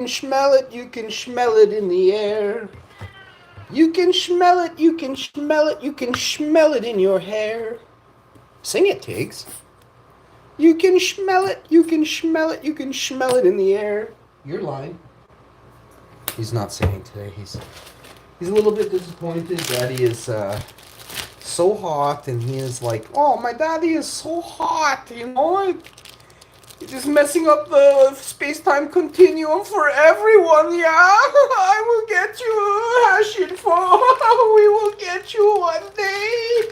smell it, you can smell it in the air. You can smell it, you can smell it, you can smell it in your hair. Sing it, Tiggs. You can smell it, you can smell it, you can smell it in the air. You're lying. He's not singing today. He's a little bit disappointed. Daddy is so hot, and he is like, oh, my daddy is so hot, you know? It's just messing up the space-time continuum for everyone, yeah? I will get you, Hashinfo. We will get you one day.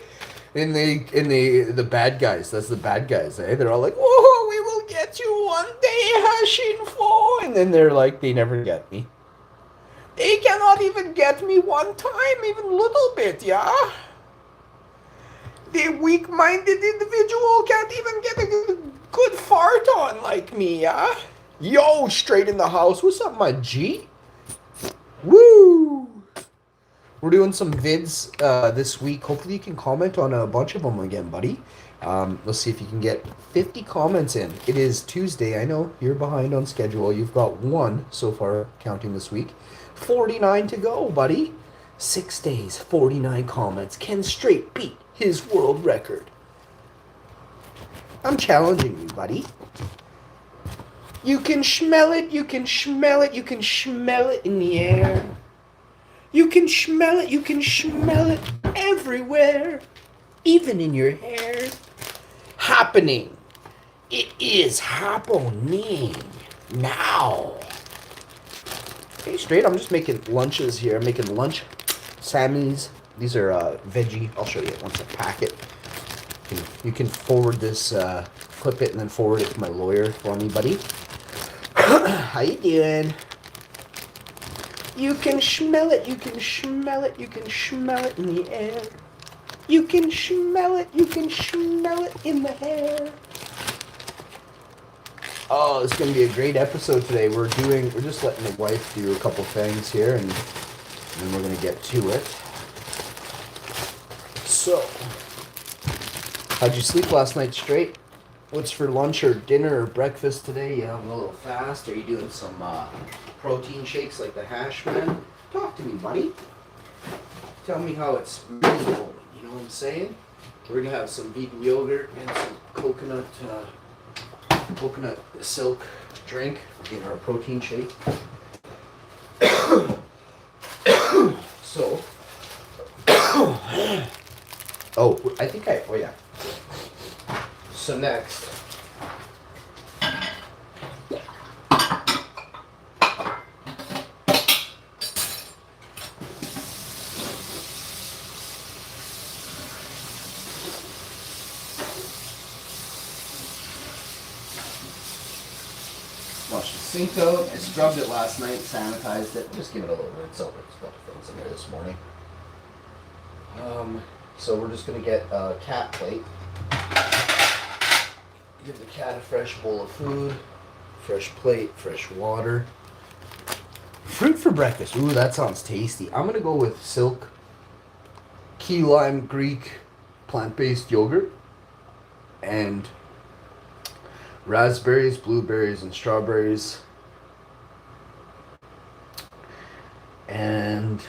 And the bad guys, that's the bad guys, eh? They're all like, whoa, we will get you one day, Hashinfo. And then they're like, they never get me. They cannot even get me one time, even a little bit, yeah? The weak-minded individual can't even get a good fart on like me, yeah? Yo, straight in the house. What's up, my G? Woo! We're doing some vids this week. Hopefully you can comment on a bunch of them again, buddy. Let's see if you can get 50 comments in. It is Tuesday. I know you're behind on schedule. You've got one so far counting this week. 49 to go, buddy. 6 days, 49 comments. Can Straight beat his world record? I'm challenging you, buddy. You can smell it, you can smell it, you can smell it in the air. You can smell it, you can smell it everywhere, even in your hair. Happening. It is happening now. Hey, Straight, I'm just making lunches here. I'm making lunch Sammy's. These are veggie. I'll show you once I pack it. You can forward this, clip it, and then forward it to my lawyer for me, buddy. How you doing? You can smell it, you can smell it, you can smell it in the air. You can smell it, you can smell it in the hair. Oh, it's gonna be a great episode today. We're just letting the wife do a couple things here, and then we're gonna get to it. So, how'd you sleep last night, Straight? What's for lunch or dinner or breakfast today? You having a little fast? Are you doing some protein shakes like the Hash Man? Talk to me, buddy. Tell me how it's really going. You know what I'm saying? We're gonna have some vegan yogurt and some coconut silk drink in our protein shake. So, oh yeah. So next, wash the sink out. I scrubbed it last night, sanitized it. Just give it a little rinse out. There's a couple things in there this morning. So we're just gonna get a cat plate. Give the cat a fresh bowl of food, fresh plate, fresh water. Fruit for breakfast. Ooh, that sounds tasty. I'm gonna go with Silk key lime Greek plant-based yogurt and raspberries, blueberries, and strawberries. And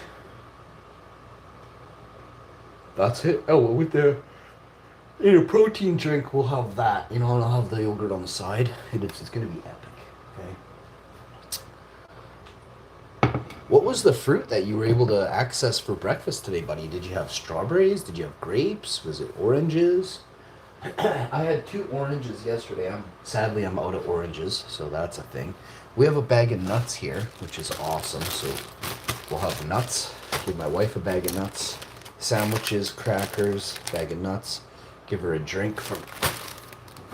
that's it. Oh, with the in a protein drink, we'll have that, and I'll have the yogurt on the side. It's gonna be epic. Okay. What was the fruit that you were able to access for breakfast today, buddy? Did you have strawberries? Did you have grapes? Was it oranges? I had 2 oranges yesterday. Sadly I'm out of oranges, so that's a thing. We have a bag of nuts here, which is awesome. So we'll have nuts. Give my wife a bag of nuts. Sandwiches, crackers, bag of nuts. Give her a drink from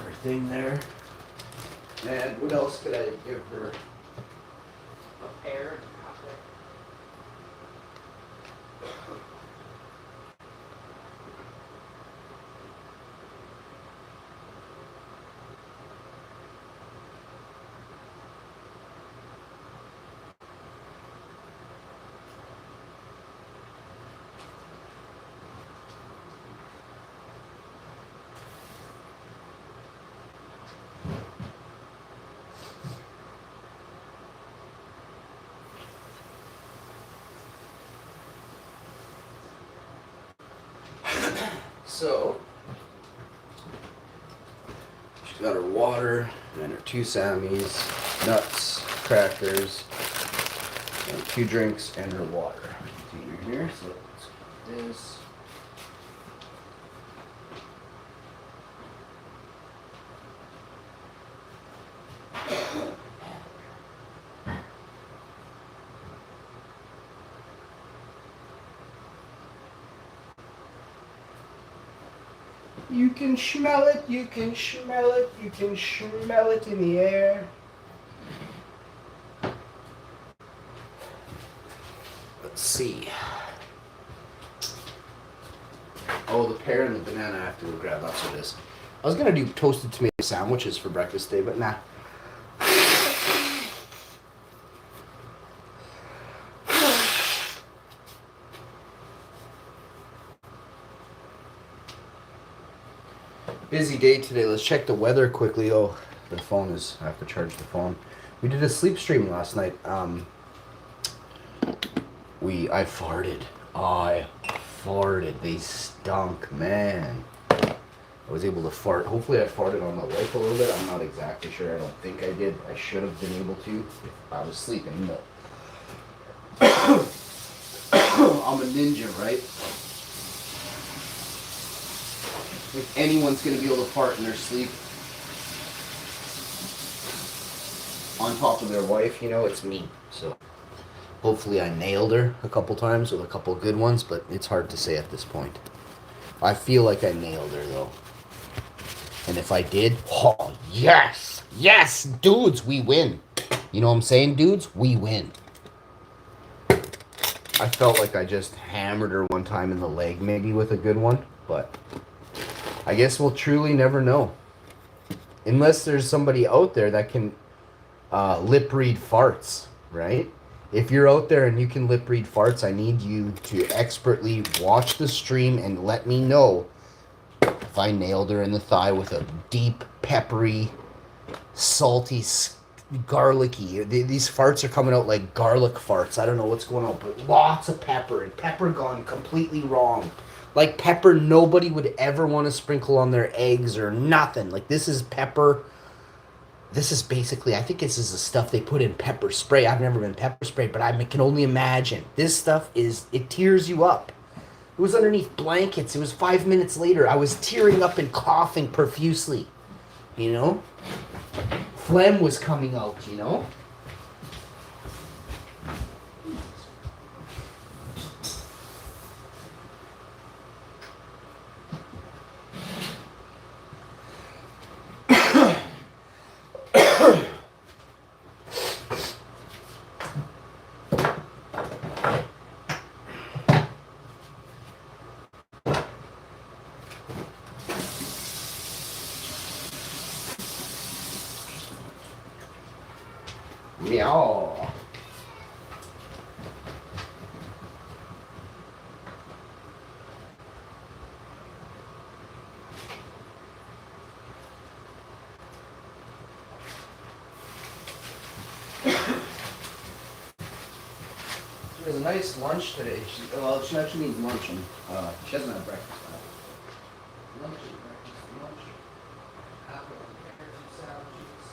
her thing there. And what else could I give her? A pear. So, she's got her water and her 2 Sammies, nuts, crackers, and 2 drinks, and her water container here. So let's get this. You can smell it, you can smell it, you can smell it in the air. Let's see. Oh, the pear and the banana I have to go grab. That's what it is. I was gonna do toasted tomato sandwiches for breakfast today, but nah. Busy day today. Let's check the weather quickly. Oh, the phone is. I have to charge the phone. We did a sleep stream last night. I farted. I farted. They stunk, man. I was able to fart. Hopefully I farted on my wife a little bit. I'm not exactly sure. I don't think I did. I should have been able to if I was sleeping, but I'm a ninja, right? If anyone's going to be able to fart in their sleep on top of their wife, you know, it's me. So hopefully I nailed her a couple times with a couple good ones, but it's hard to say at this point. I feel like I nailed her, though. And if I did, oh, yes! Yes! Dudes, we win. You know what I'm saying, dudes? We win. I felt like I just hammered her one time in the leg, maybe with a good one, but I guess we'll truly never know. Unless there's somebody out there that can lip read farts, right? If you're out there and you can lip read farts, I need you to expertly watch the stream and let me know if I nailed her in the thigh with a deep, peppery, salty, garlicky. These farts are coming out like garlic farts. I don't know what's going on, but lots of pepper, and pepper gone completely wrong. Like pepper nobody would ever want to sprinkle on their eggs or nothing. Like this is pepper. This is basically, I think this is the stuff they put in pepper spray. I've never been pepper spray, but I can only imagine. This stuff it tears you up. It was underneath blankets. It was 5 minutes later. I was tearing up and coughing profusely. You know? Phlegm was coming out, you know? Meow. She has a nice lunch today. She actually needs lunch, and she hasn't had breakfast. Lunch and breakfast. Lunch. Apple and carrot and sandwiches.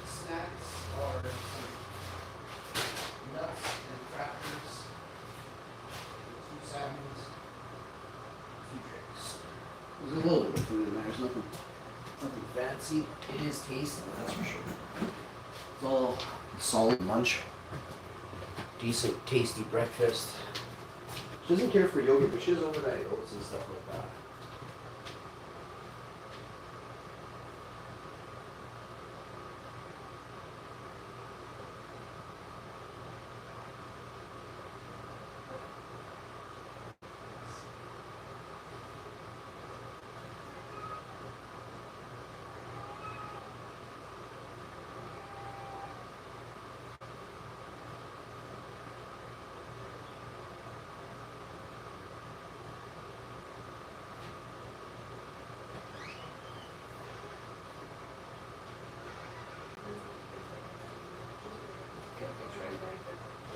Snacks are some nuts and crackers, 2 Sammies, 2 drinks. There's a little bit of food in there. There's nothing fancy. It is tasty, that's for sure. It's all solid lunch. Decent, tasty breakfast. She doesn't care for yogurt, but she has overnight oats and stuff like that.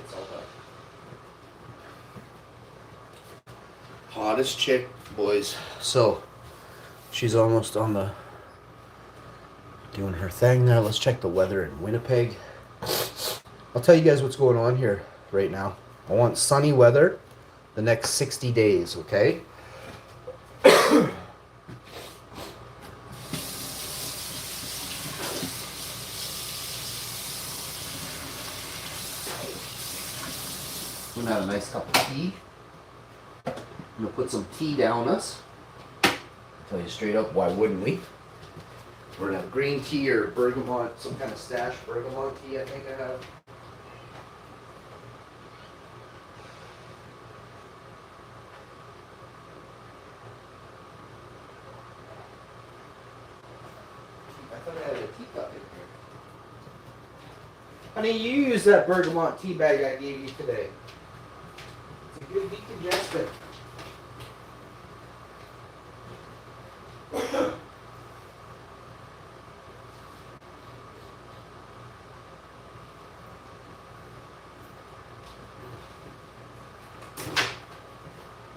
It's all done. Hottest chick, boys. So, she's almost on the doing her thing now. Let's check the weather in Winnipeg. I'll tell you guys what's going on here right now. I want sunny weather the next 60 days, okay? I'm gonna have a nice cup of tea. I'm gonna put some tea down us. Tell you straight up, why wouldn't we? We're gonna have green tea or bergamot, some kind of stash bergamot tea, I think I have. I thought I had a teacup in here. Honey, you use that bergamot tea bag I gave you today. It's a good decongestant.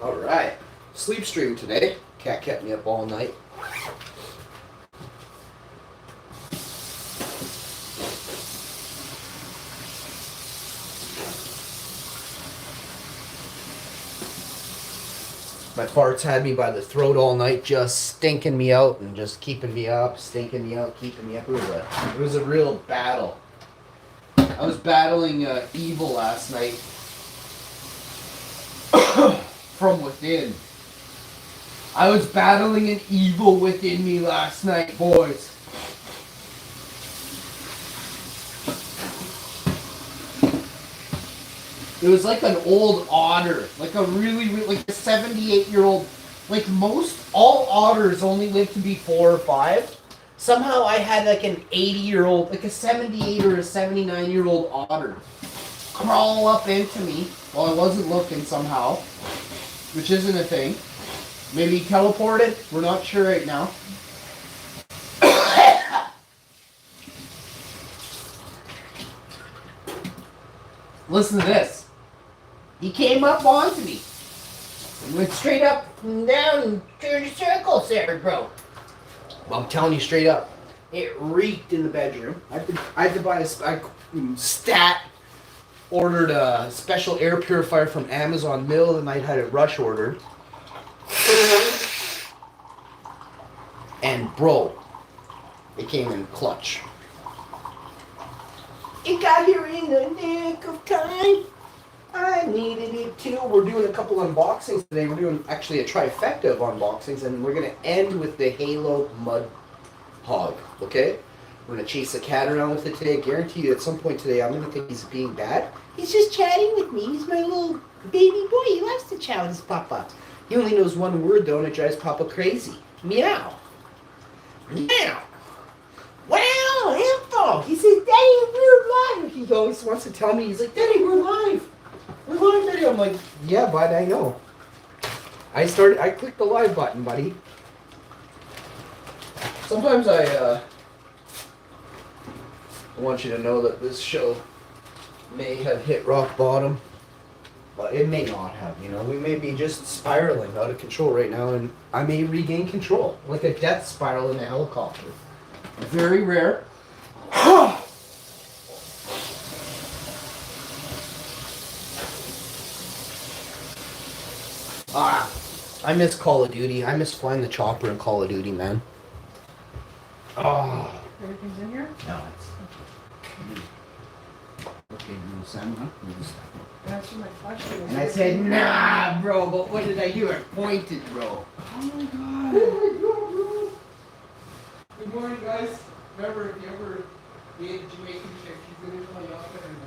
All right, sleep stream today. Cat kept me up all night. My farts had me by the throat all night, just stinking me out and just keeping me up, stinking me out, keeping me up. It was a real battle. I was battling evil last night from within. I was battling an evil within me last night, boys. It was like an old otter, like a like a 78-year-old. Like all otters only live to be 4 or 5. Somehow I had like an 80-year-old, like a 78 or a 79-year-old otter crawl up into me while I wasn't looking somehow, which isn't a thing. Maybe he teleported, we're not sure right now. Listen to this. He came up onto me. And went straight up and down and turned circles there, bro. Well, I'm telling you straight up, it reeked in the bedroom. I had to buy ordered a special air purifier from Amazon. Middle of the night, had it rush ordered. And bro, it came in clutch. It got here in the nick of time. I needed it too. We're doing a couple unboxings today. We're doing actually a trifecta of unboxings, and we're going to end with the Halo Mud Hog, okay? We're going to chase a cat around with it today. I guarantee you at some point today I'm going to think he's being bad. He's just chatting with me. He's my little baby boy. He loves to chat with his papa. He only knows one word though, and it drives Papa crazy. Meow. Meow. Wow, info. He says, Daddy, we're live. He always wants to tell me, he's like, Daddy, we're live. We're live video. I'm like, yeah, bud, I know. I clicked the live button, buddy. Sometimes I want you to know that this show may have hit rock bottom, but it may not have, you know. We may be just spiraling out of control right now, and I may regain control, like a death spiral in a helicopter. Very rare. I miss Call of Duty. I miss flying the chopper in Call of Duty, man. Oh. Everything's in here? No, it's... Okay, you Sam, huh? Answer my question. And I said, nah, bro, but what did I do? I pointed, bro. Oh my god. Good morning, guys. Remember, if you ever need a Jamaican chick, she's going to play out there, man.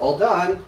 All done.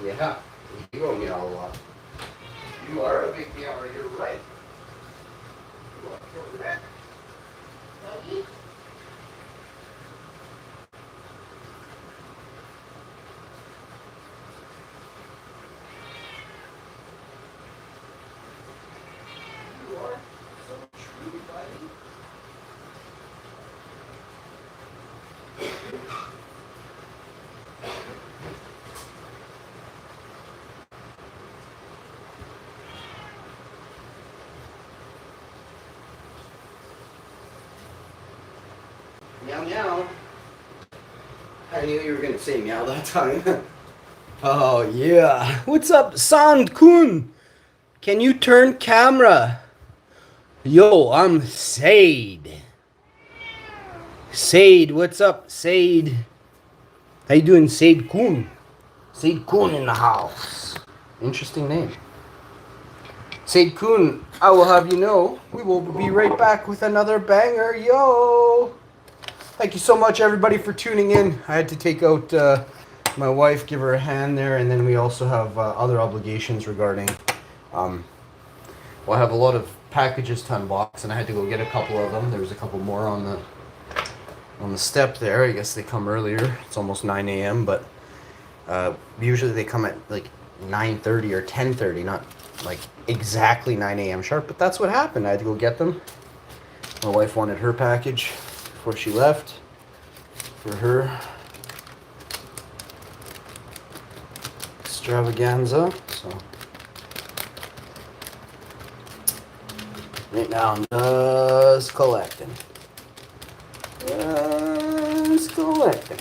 Yeah, you go meow a lot. You are a big meower, you're right. You are correct. Doggy? You are so true, buddy. Meow meow. I knew you were gonna say meow that time. Oh yeah. What's up, Sound Kun? Can you turn camera? Yo, I'm Sade. Sade, what's up, Sade? How you doing, Sade Kun? Sade Kun in the house. Interesting name. Sade Kun, I will have you know, we will be right back with another banger, yo! Thank you so much, everybody, for tuning in. I had to take out my wife, give her a hand there, and then we also have other obligations regarding. Well, I have a lot of packages to unbox, and I had to go get a couple of them. There was a couple more on the step there. I guess they come earlier. It's almost 9 a.m., but usually they come at like 9:30 or 10:30, not like exactly 9 a.m. sharp. But that's what happened. I had to go get them. My wife wanted her package before she left for her extravaganza. So right now I'm just collecting. Just collecting.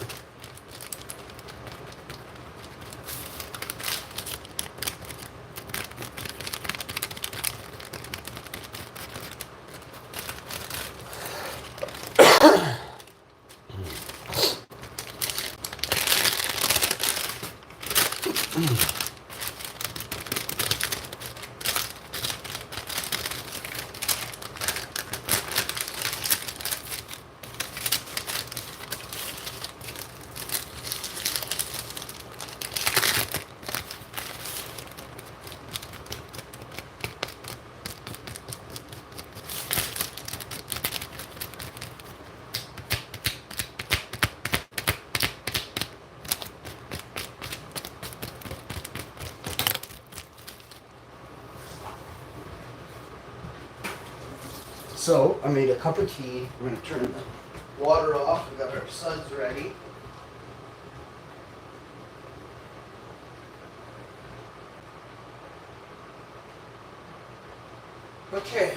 So I made a cup of tea. We're gonna turn the water off. We got our suds ready. Okay.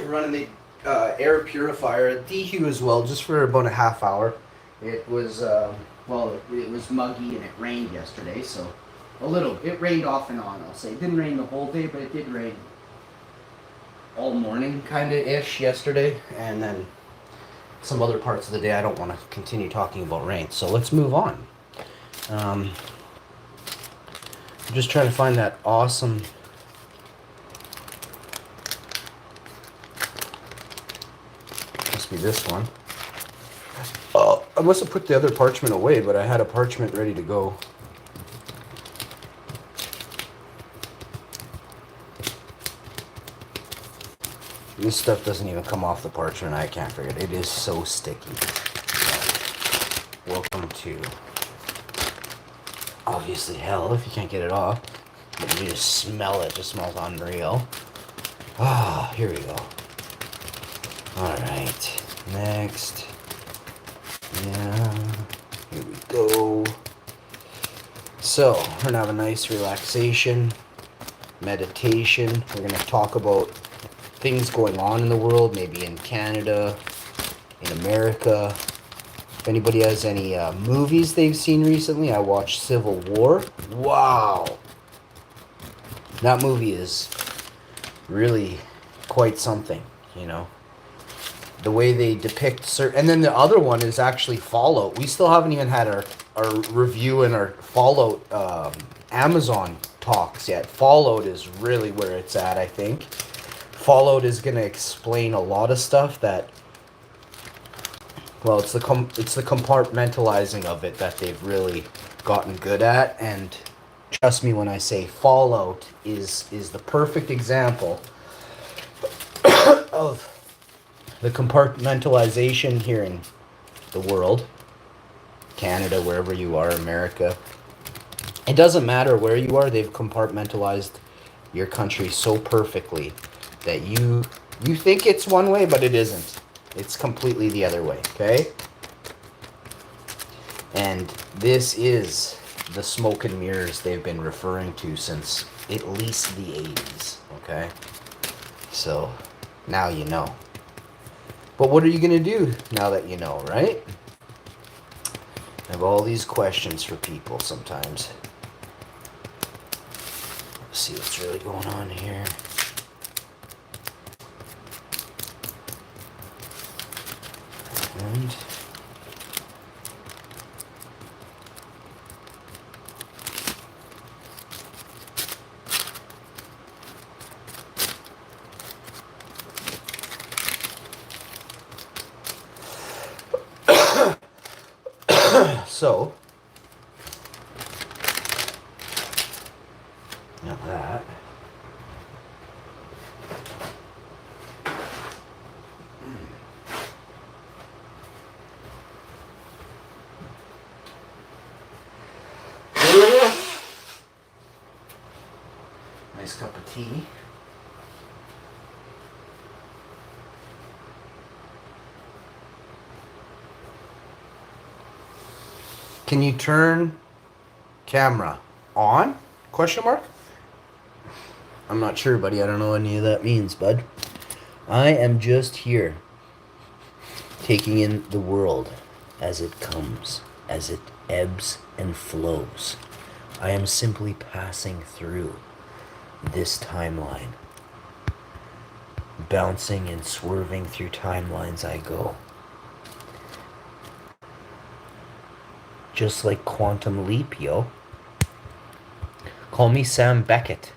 Running the air purifier, dehu as well, just for about a half hour. It was it was muggy and it rained yesterday, so it rained off and on. I'll say it didn't rain the whole day, but it did rain all morning, kind of ish yesterday, and then some other parts of the day. I don't want to continue talking about rain, so let's move on. I'm just trying to find that awesome. Must be this one. Oh, I must have put the other parchment away, but I had a parchment ready to go. This stuff doesn't even come off the parchment. I can't figure it. It is so sticky. Welcome to obviously hell if you can't get it off. But you just smell it. It just smells unreal. Ah, here we go. Alright. Next. Yeah. Here we go. So, we're gonna have a nice relaxation, meditation. We're gonna talk about things going on in the world, maybe in Canada, in America. If anybody has any movies they've seen recently, I watched Civil War. Wow! That movie is really quite something, you know. The way they depict certain... And then the other one is actually Fallout. We still haven't even had our review and our Fallout Amazon talks yet. Fallout is really where it's at, I think. Fallout is going to explain a lot of stuff that... Well, it's the compartmentalizing of it that they've really gotten good at. And trust me when I say Fallout is the perfect example of the compartmentalization here in the world, Canada, wherever you are, America. It doesn't matter where you are, they've compartmentalized your country so perfectly that you think it's one way, but it isn't. It's completely the other way, okay? And this is the smoke and mirrors they've been referring to since at least the 80s, okay? So, now you know. But what are you going to do now that you know, right? I have all these questions for people sometimes. Let's see what's really going on here. And so, now that. Nice cup of tea. Can you turn camera on? Question mark? I'm not sure, buddy. I don't know what any of that means, bud. I am just here, taking in the world as it comes, as it ebbs and flows. I am simply passing through this timeline. Bouncing and swerving through timelines I go. Just like Quantum Leap, yo. Call me Sam Beckett.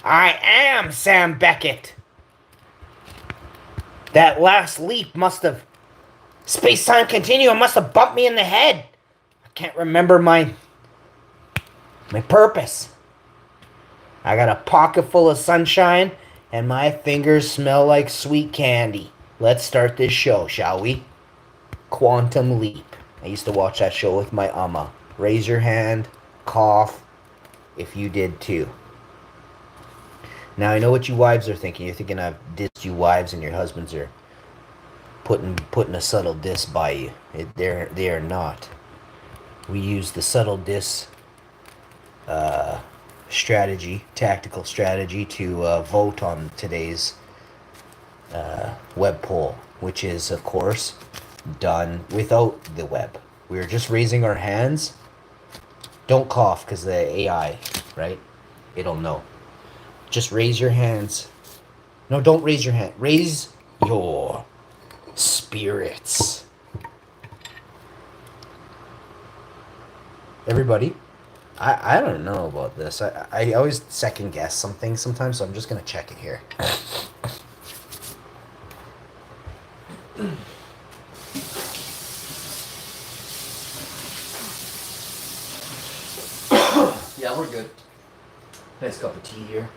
I am Sam Beckett! That last leap must have... Space-time continuum must have bumped me in the head. I can't remember my purpose. I got a pocket full of sunshine, and my fingers smell like sweet candy. Let's start this show, shall we? Quantum Leap. I used to watch that show with my amma. Raise your hand, cough, if you did too. Now I know what you wives are thinking. You're thinking I've dissed you wives, and your husbands are putting a subtle diss by you. They are not. We use the subtle diss tactical strategy to vote on today's web poll, which is of course done without the web. We're just raising our hands. Don't cough, because the AI, right? It'll know. Just raise your hands. No, don't raise your hand. Raise your spirits. Everybody, I don't know about this. I always second guess something sometimes, so I'm just going to check it here. Yeah, we're good. Nice cup of tea here.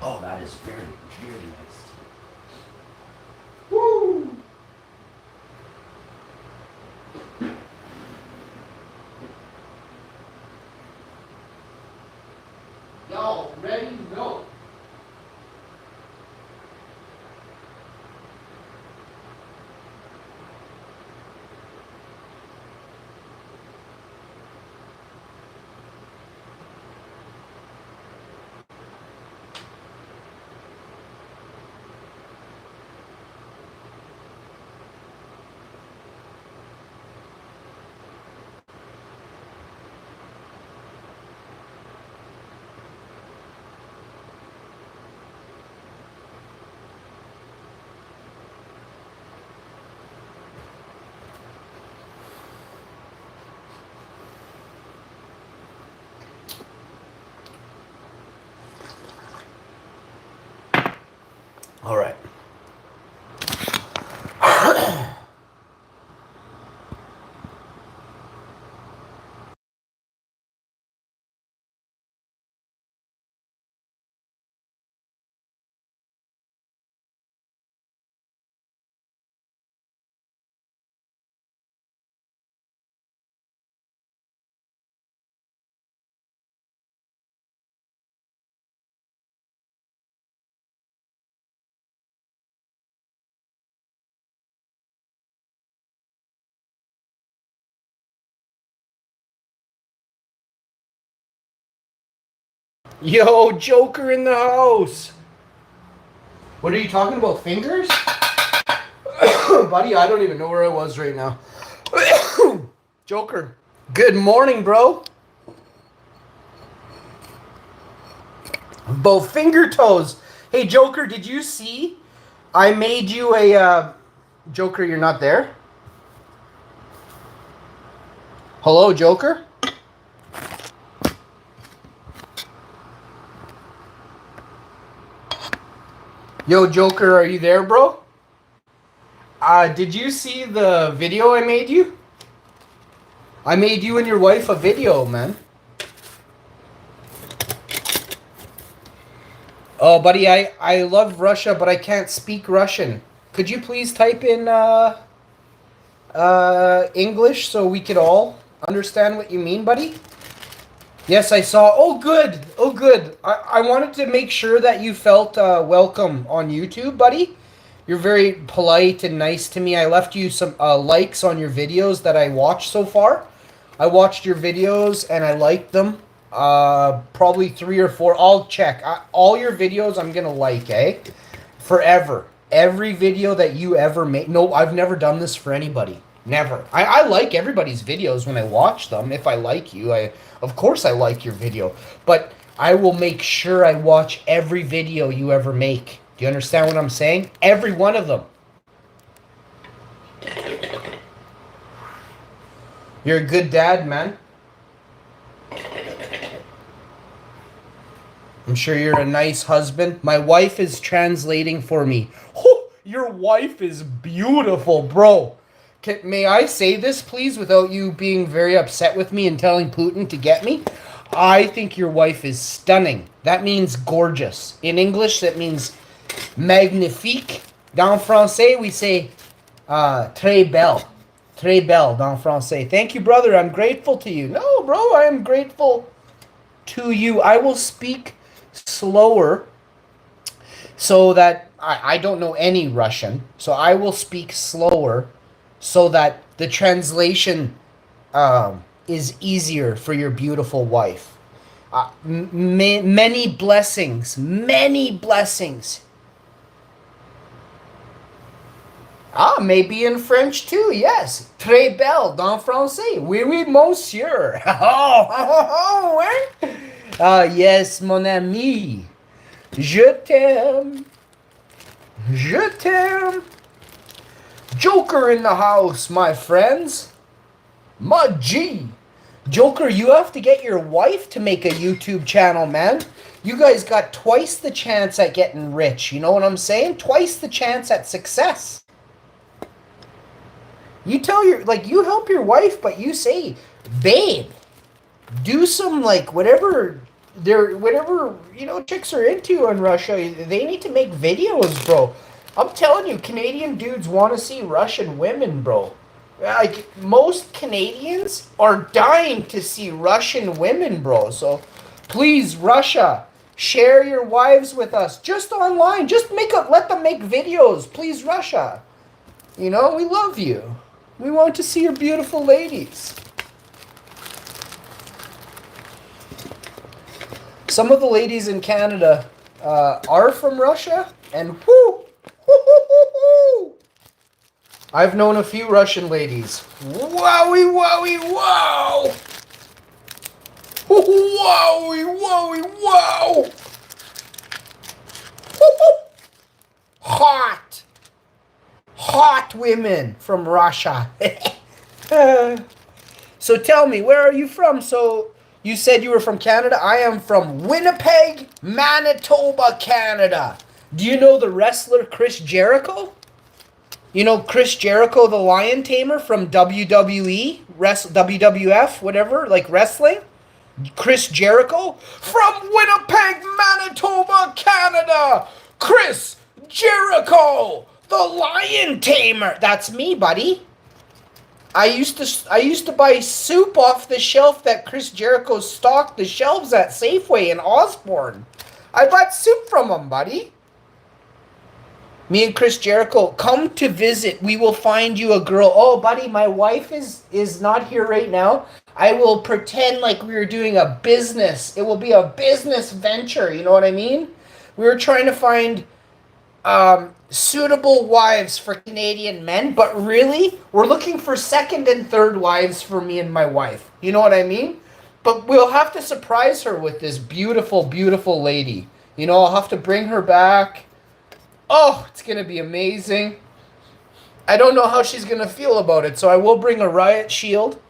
Oh, that is very, very nice. Woo! Y'all ready to go? All right. Yo, Joker in the house. What are you talking about, fingers? Buddy, I don't even know where I was right now. Joker. Good morning, bro. Both finger toes. Hey, Joker, did you see? I made you a... Joker, you're not there? Hello, Joker? Yo, Joker, are you there, bro? Did you see the video I made you? I made you and your wife a video, man. Oh, buddy, I love Russia, but I can't speak Russian. Could you please type in English so we could all understand what you mean, buddy? Yes, I saw. Oh, good. Oh, good. I wanted to make sure that you felt welcome on YouTube, buddy. You're very polite and nice to me. I left you some likes on your videos that I watched so far. I watched your videos and I liked them. Probably 3 or 4. I'll check. All your videos I'm going to like, eh? Forever. Every video that you ever made. No, I've never done this for anybody. Never. I like everybody's videos when I watch them. If I like you, of course I like your video. But I will make sure I watch every video you ever make. Do you understand what I'm saying? Every one of them. You're a good dad, man. I'm sure you're a nice husband. My wife is translating for me. Oh, your wife is beautiful, bro. May I say this, please, without you being very upset with me and telling Putin to get me? I think your wife is stunning. That means gorgeous. In English, that means magnifique. Dans français, we say très belle. Très belle dans français. Thank you, brother. I'm grateful to you. No, bro, I am grateful to you. I will speak slower so that I don't know any Russian, so I will speak slower so that the translation is easier for your beautiful wife. Many blessings, many blessings. Ah, maybe in French too, yes. Très belle dans français. Oui, oui, monsieur. Yes, mon ami. Je t'aime. Je t'aime. Joker in the house, my friends. My G. Joker, you have to get your wife to make a YouTube channel, man. You guys got twice the chance at getting rich. You know what I'm saying? Twice the chance at success. You tell you help your wife, but you say, babe, do some whatever chicks are into in Russia. They need to make videos, bro. I'm telling you, Canadian dudes want to see Russian women, bro. Like, most Canadians are dying to see Russian women, bro. So, please, Russia, share your wives with us. Just online. Let them make videos. Please, Russia. We love you. We want to see your beautiful ladies. Some of the ladies in Canada are from Russia, and I've known a few Russian ladies. Wowie, wowie, wow! Wowie, wowie, wow! Hot! Hot women from Russia. So tell me, where are you from? So you said you were from Canada. I am from Winnipeg, Manitoba, Canada. Do you know the wrestler Chris Jericho? You know Chris Jericho, the Lion Tamer from WWE, WWF, whatever, like wrestling? Chris Jericho from Winnipeg, Manitoba, Canada. Chris Jericho, the Lion Tamer. That's me, buddy. I used to buy soup off the shelf that Chris Jericho stocked the shelves at Safeway in Osborne. I bought soup from him, buddy. Me and Chris Jericho, come to visit. We will find you a girl. Oh, buddy, my wife is not here right now. I will pretend like we were doing a business. It will be a business venture. You know what I mean? We were trying to find suitable wives for Canadian men, but really, we're looking for second and third wives for me and my wife. You know what I mean? But we'll have to surprise her with this beautiful, beautiful lady. I'll have to bring her back. Oh, it's going to be amazing. I don't know how she's going to feel about it, so I will bring a riot shield.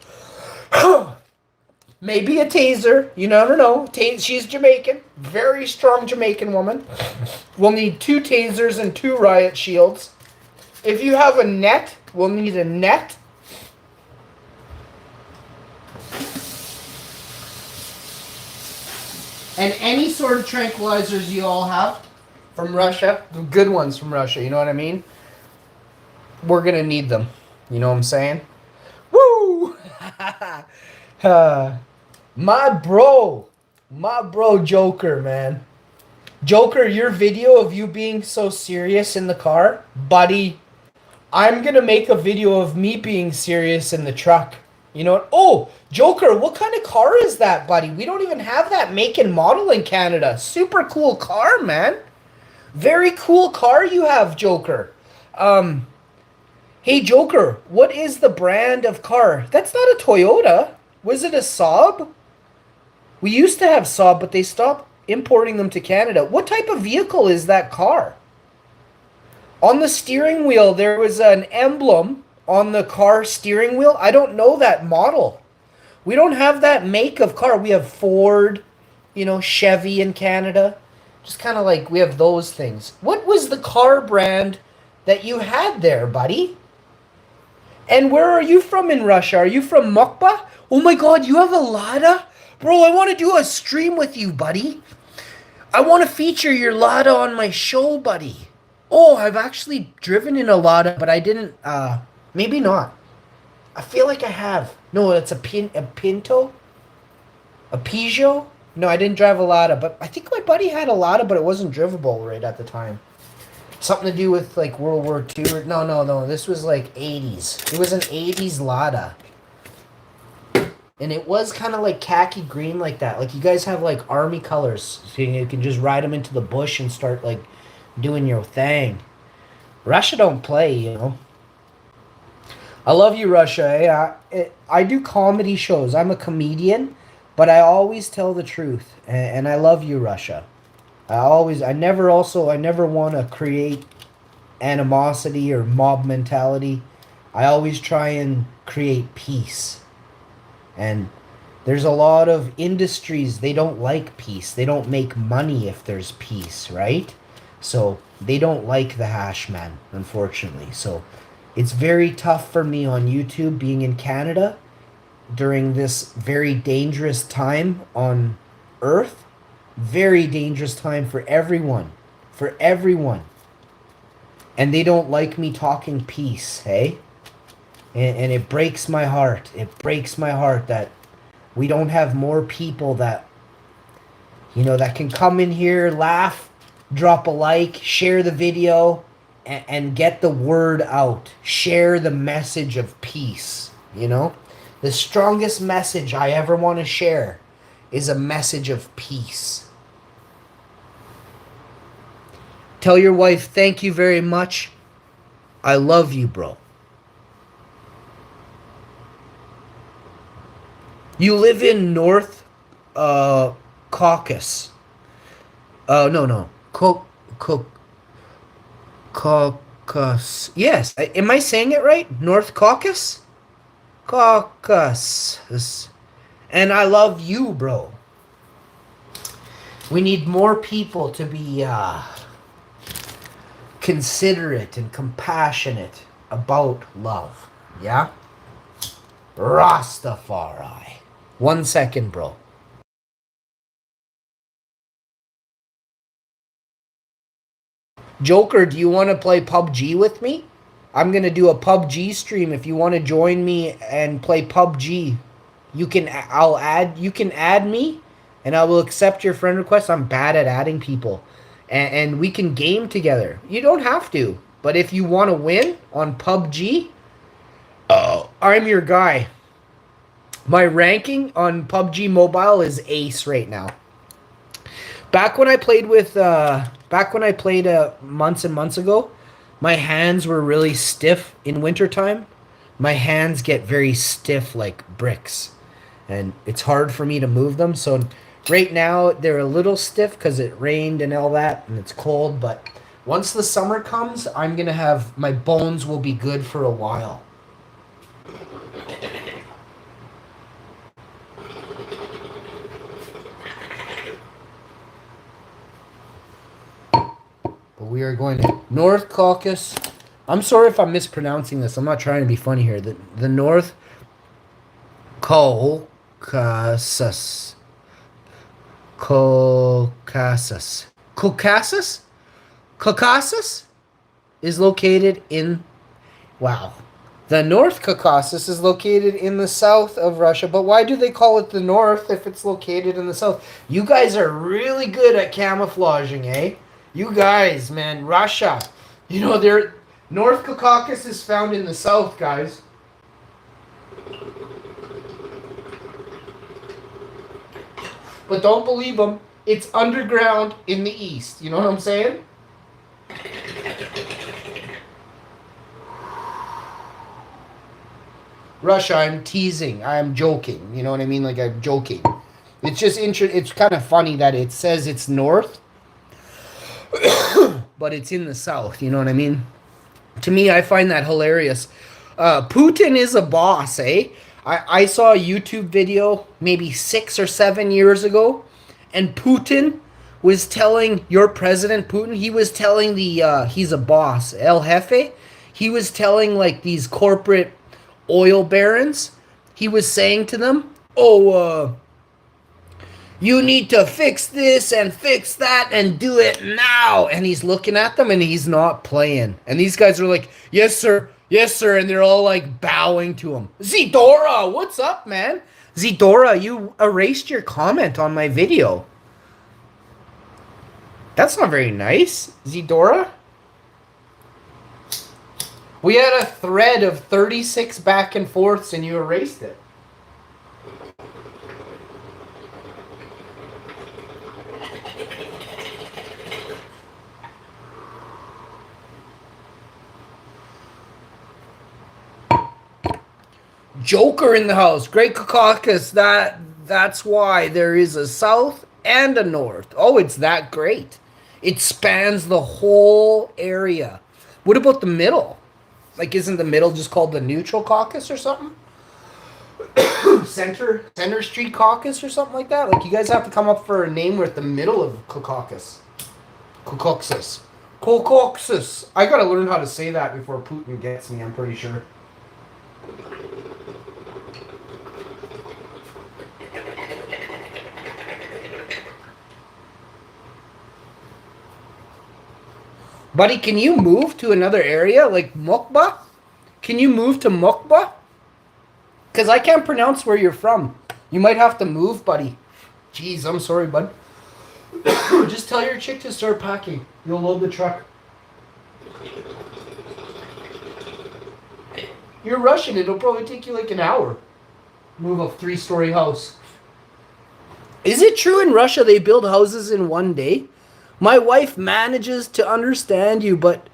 Maybe a taser. You never know. She's Jamaican. Very strong Jamaican woman. We'll need 2 tasers and 2 riot shields. If you have a net, we'll need a net. And any sort of tranquilizers you all have from Russia. The good ones from Russia, you know what I mean? We're going to need them. You know what I'm saying? Woo! My bro Joker, man. Joker, your video of you being so serious in the car, buddy, I'm gonna make a video of me being serious in the truck. You know what? Oh, Joker, what kind of car is that, buddy? We don't even have that make and model in Canada. Super cool car, man. Very cool car you have, Joker. Hey, Joker, what is the brand of car? That's not a Toyota. Was it a Saab? We used to have Saab, but they stopped importing them to Canada. What type of vehicle is that car? On the steering wheel, there was an emblem on the car steering wheel. I don't know that model. We don't have that make of car. We have Ford, Chevy in Canada. Just kind of like we have those things. What was the car brand that you had there, buddy? And where are you from in Russia? Are you from Mokba? Oh my God, you have a Lada? Bro, I want to do a stream with you, buddy. I want to feature your Lada on my show, buddy. Oh, I've actually driven in a Lada, but I didn't, maybe not. I feel like I have. No, it's a Pinto? A Peugeot? No, I didn't drive a Lada, but I think my buddy had a Lada, but it wasn't drivable right at the time. Something to do with like World War II. No. This was like 80s. It was an 80s Lada. And it was kind of like khaki green like that. Like you guys have like army colors. So you can just ride them into the bush and start like doing your thing. Russia don't play, you know. I love you, Russia. I do comedy shows. I'm a comedian, but I always tell the truth. And I love you, Russia. I never want to create animosity or mob mentality. I always try and create peace. And there's a lot of industries, they don't like peace. They don't make money if there's peace, right? So they don't like the hash man, unfortunately. So it's very tough for me on YouTube being in Canada during this very dangerous time on Earth. Very dangerous time for everyone. For everyone. And they don't like me talking peace, hey? And it breaks my heart. It breaks my heart that we don't have more people that, you know, that can come in here, laugh, drop a like, share the video, and get the word out. Share the message of peace, you know? The strongest message I ever want to share is a message of peace. Tell your wife, thank you very much. I love you, bro. You live in North Caucasus. No. Caucasus. Yes. Am I saying it right? North Caucasus? Caucasus. And I love you, bro. We need more people to be considerate and compassionate about love. Yeah? Rastafari. 1 second, bro. Joker, do you want to play PUBG with me? I'm going to do a PUBG stream. If you want to join me and play PUBG, you can add me and I will accept your friend request. I'm bad at adding people. And we can game together. You don't have to. But if you want to win on PUBG, I'm your guy. My ranking on PUBG Mobile is ace right now. Back when I played months and months ago, my hands were really stiff in wintertime. My hands get very stiff like bricks. And it's hard for me to move them. So right now they're a little stiff because it rained and all that and it's cold. But once the summer comes, I'm going to have, my bones will be good for a while. We are going to North Caucasus. I'm sorry if I'm mispronouncing this. I'm not trying to be funny here. The North Caucasus. Caucasus is located in... Wow. The North Caucasus is located in the south of Russia. But why do they call it the North if it's located in the south? You guys are really good at camouflaging, eh? You guys, man, Russia. You know, North Caucasus is found in the south, guys. But don't believe them. It's underground in the east. You know what I'm saying? Russia, I'm teasing. I'm joking. You know what I mean? Like, I'm joking. It's just it's kind of funny that it says it's north. But it's in the south, you know what I mean? To me, I find that hilarious. Putin is a boss, eh? I saw a YouTube video maybe 6 or 7 years ago, and Putin was telling your president, Putin, he was telling he's a boss, El Jefe, he was telling like these corporate oil barons, he was saying to them, you need to fix this and fix that and do it now. And he's looking at them and he's not playing. And these guys are like, yes, sir. Yes, sir. And they're all like bowing to him. Zidora, what's up, man? Zidora, you erased your comment on my video. That's not very nice, Zidora. We had a thread of 36 back and forths and you erased it. Joker in the house. Great Caucasus. That's why there is a south and a north. Oh, it's that great. It spans the whole area. What about the middle? Like, isn't the middle just called the neutral caucus or something? Center Street Caucus or something like that? Like, you guys have to come up for a name with the middle of Caucasus. Caucasus. Caucasus. I gotta learn how to say that before Putin gets me, I'm pretty sure. Buddy, can you move to another area like Mokba? Can you move to Mokba? Because I can't pronounce where you're from. You might have to move, buddy. Jeez, I'm sorry, bud. Just tell your chick to start packing. You'll load the truck. You're Russian. It'll probably take you like an hour. Move a 3-story house. Is it true in Russia they build houses in one day? My wife manages to understand you, but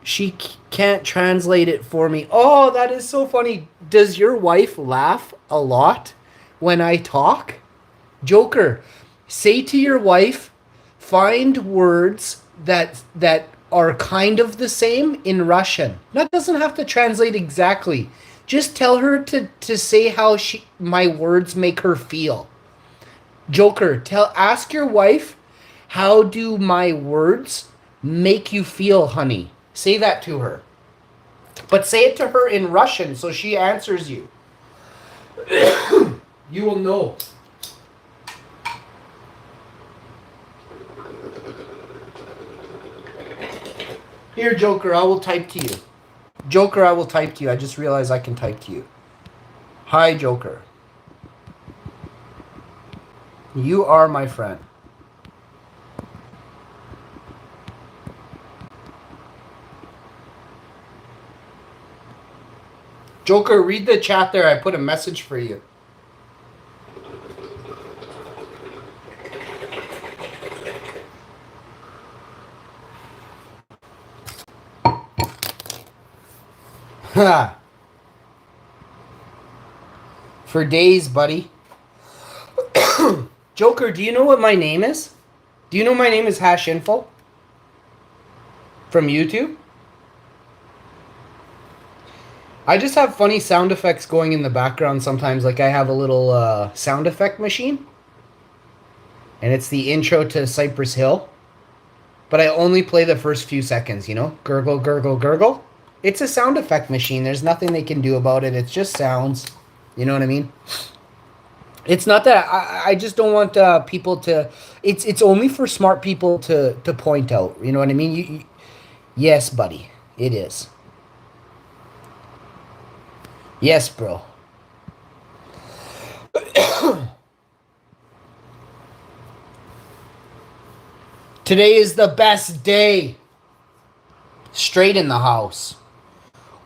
she can't translate it for me. Oh, that is so funny. Does your wife laugh a lot when I talk? Joker, say to your wife, find words that are kind of the same in Russian. That doesn't have to translate exactly. Just tell her to say how my words make her feel. Joker, ask your wife, how do my words make you feel, honey? Say that to her. But say it to her in Russian so she answers you. You will know. Here, Joker, I will type to you. Joker, I will type to you. I just realized I can type to you. Hi, Joker. You are my friend. Joker, read the chat there. I put a message for you. Ha! For days, buddy. Joker, do you know what my name is? Do you know my name is Hash Info? From YouTube? I just have funny sound effects going in the background sometimes. Like I have a little sound effect machine. And it's the intro to Cypress Hill. But I only play the first few seconds, you know? Gurgle, gurgle, gurgle. It's a sound effect machine. There's nothing they can do about it. It's just sounds. You know what I mean? It's not that I just don't want people to. It's only for smart people to point out. You know what I mean? Yes, buddy. It is. Yes, bro. Today is the best day. Straight in the house.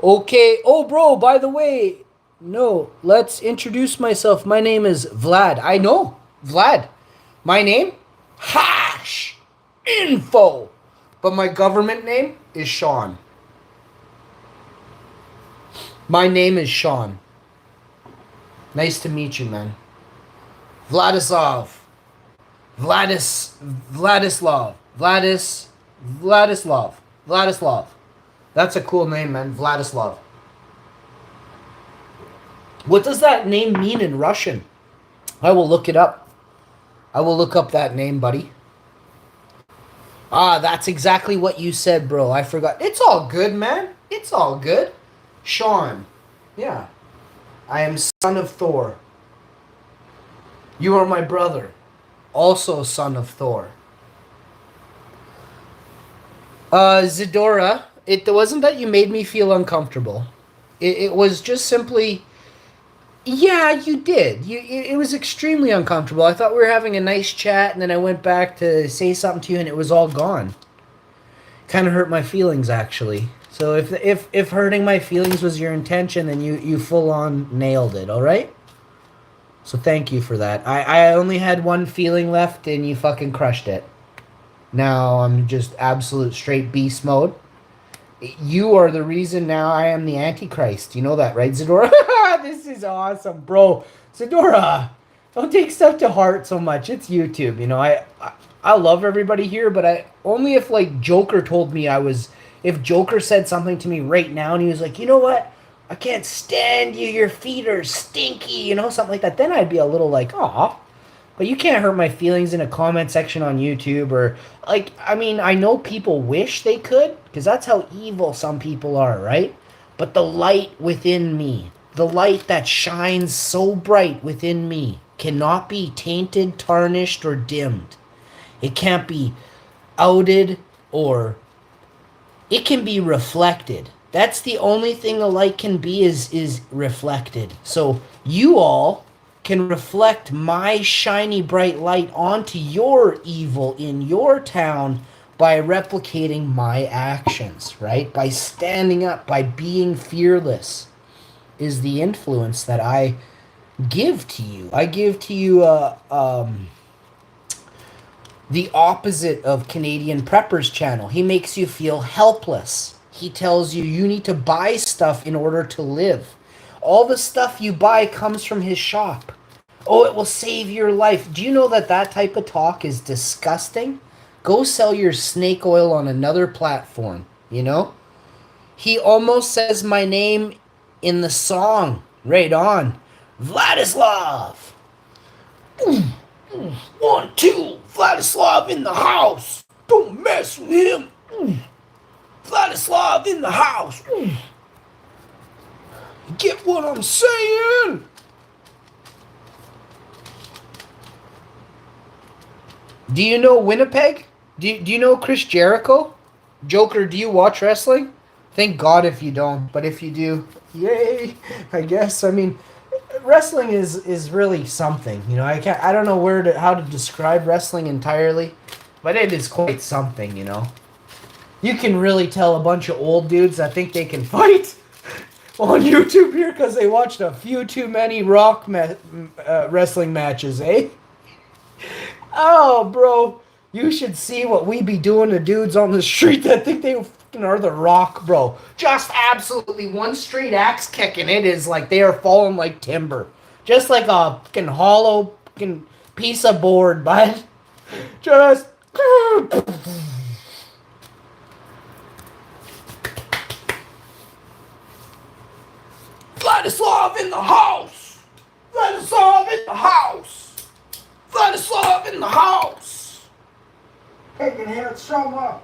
Okay. Oh, bro, by the way, no, let's introduce myself. My name is Vlad. I know, Vlad. My name? Hash Info. But my government name is Sean. My name is Sean. Nice to meet you, man. Vladislav. Vladislav. That's a cool name, man. Vladislav. What does that name mean in Russian? I will look it up. I will look up that name, buddy. Ah, that's exactly what you said, bro. I forgot. It's all good, man. It's all good. Sean. Yeah. I am son of Thor. You are my brother. Also son of Thor. Zidora, it wasn't that you made me feel uncomfortable. It was just simply Yeah, you did. It was extremely uncomfortable. I thought we were having a nice chat, and then I went back to say something to you, and it was all gone. Kind of hurt my feelings, actually. So if hurting my feelings was your intention, then you full on nailed it. All right. So thank you for that. I only had one feeling left, and you fucking crushed it. Now I'm just absolute straight beast mode. You are the reason now I am the Antichrist. You know that, right, Zadora? This is awesome, bro. Zadora, don't take stuff to heart so much. It's YouTube. You know, I love everybody here, but I only if like Joker told me I was. If Joker said something to me right now and he was like, you know what? I can't stand you. Your feet are stinky. You know, something like that. Then I'd be a little like, aw. But you can't hurt my feelings in a comment section on YouTube or like I mean, I know people wish they could because that's how evil some people are, right? But the light within me, the light that shines so bright within me cannot be tainted, tarnished or dimmed. It can't be outed or it can be reflected. That's the only thing a light can be is reflected. So you all can reflect my shiny bright light onto your evil in your town by replicating my actions, right? By standing up, by being fearless is the influence that I give to you. I give to you the opposite of Canadian Prepper's channel. He makes you feel helpless. He tells you you need to buy stuff in order to live. All the stuff you buy comes from his shop. Oh, it will save your life. Do you know that that type of talk is disgusting? Go sell your snake oil on another platform, you know? He almost says my name in the song. Right on. Vladislav. 1, 2. Vladislav in the house. Don't mess with him. Vladislav in the house. Get what I'm saying? Do you know Winnipeg? Do you know Chris Jericho? Joker, do you watch wrestling? Thank God if you don't, but if you do, yay! I guess. I mean, wrestling is really something. You know, I don't know how to describe wrestling entirely, but it is quite something. You know, you can really tell a bunch of old dudes that think they can fight on YouTube here because they watched a few too many wrestling matches, eh? Oh, bro, you should see what we be doing to dudes on the street that think they fucking are the Rock, bro. Just absolutely one straight axe kick, and it is like they are falling like timber. Just like a fucking hollow fucking piece of board, bud. Just... Vladislav in the house! Vladislav in the house! Vladislav in the house! I can hear it so much.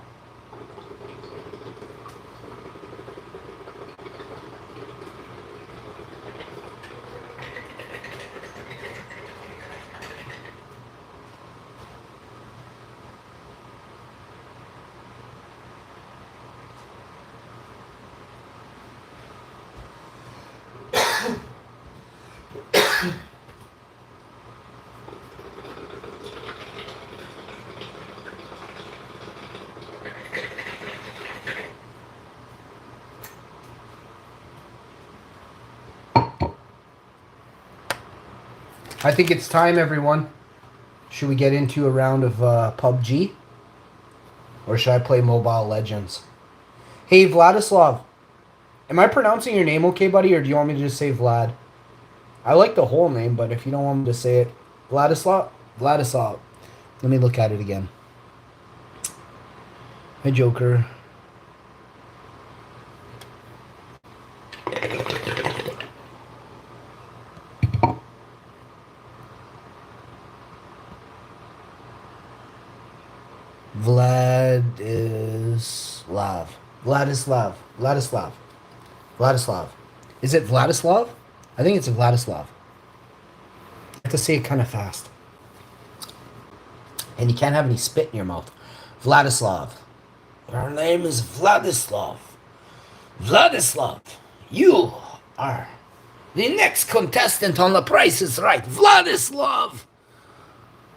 I think it's time, everyone. Should we get into a round of PUBG? Or should I play Mobile Legends? Hey, Vladislav. Am I pronouncing your name okay, buddy? Or do you want me to just say Vlad? I like the whole name, but if you don't want me to say it... Vladislav? Vladislav. Let me look at it again. Hi, Joker. Vladislav. Is it Vladislav? I think it's Vladislav. I have to say it kind of fast. And you can't have any spit in your mouth. Vladislav. Her name is Vladislav. Vladislav, you are The next contestant on The Price is Right, Vladislav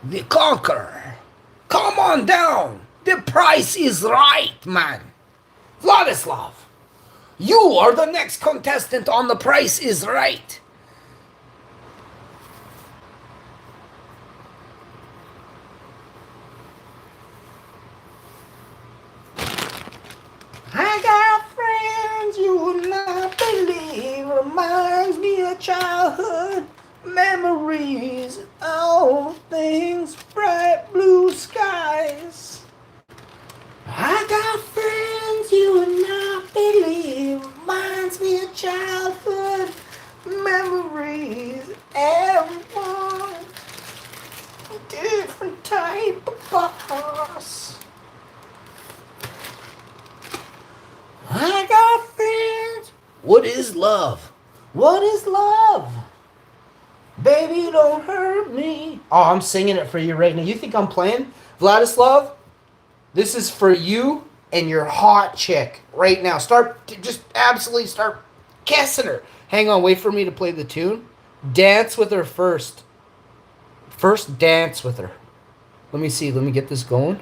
the Conqueror. Come on down. The price is right, man. Vladislav, you are the next contestant on The Price is Right. I got friends you would not believe. Reminds me of childhood memories. All things bright blue skies. I got friends you would not believe. Reminds me of childhood memories. Everyone different type of boss. I got friends. What is love? What is love? Baby, don't hurt me. Oh, I'm singing it for you right now. You think I'm playing? Vladislav, this is for you and your hot chick right now. Just absolutely start kissing her. Hang on, wait for me to play the tune. Dance with her first. First dance with her. Let me see, let me get this going.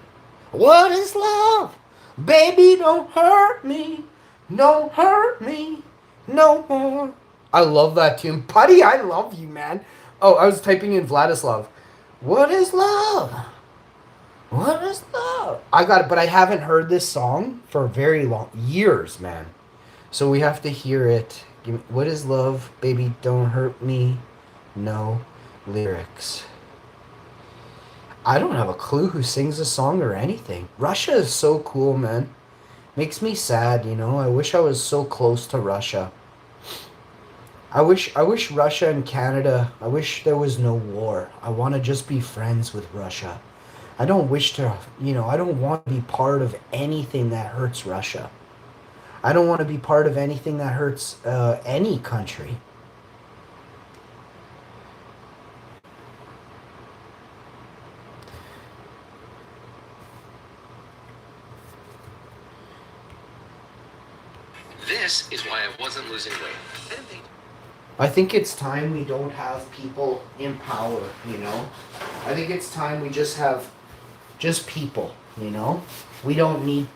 What is love? Baby, don't hurt me. Don't hurt me no more. I love that tune. Buddy, I love you, man. Oh, I was typing in Vladislav. What is love? What is love? I got it, but I haven't heard this song for very long. Years, man. So we have to hear it. What is love? Baby, don't hurt me. No lyrics. I don't have a clue who sings the song or anything. Russia is so cool, man. Makes me sad, you know. I wish I was so close to Russia. I wish Russia and Canada, I wish there was no war. I want to just be friends with Russia. I don't wish to, you know, I don't want to be part of anything that hurts Russia. I don't want to be part of anything that hurts any country. This is why I wasn't losing weight. I think it's time we don't have people in power, you know? I think it's time we just have just people, you know? We don't need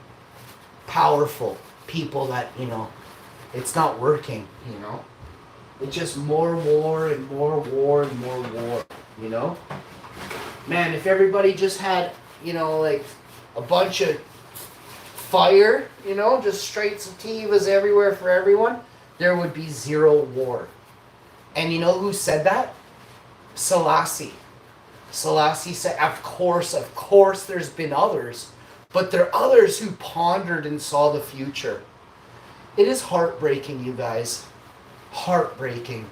powerful people that, you know, it's not working, you know? It's just more war and more war and more war, you know? Man, if everybody just had, you know, like a bunch of fire, you know, just straight sativas everywhere for everyone, there would be zero war. And you know who said that? Selassie. Selassie said, of course there's been others, but there are others who pondered and saw the future. It is heartbreaking, you guys. Heartbreaking.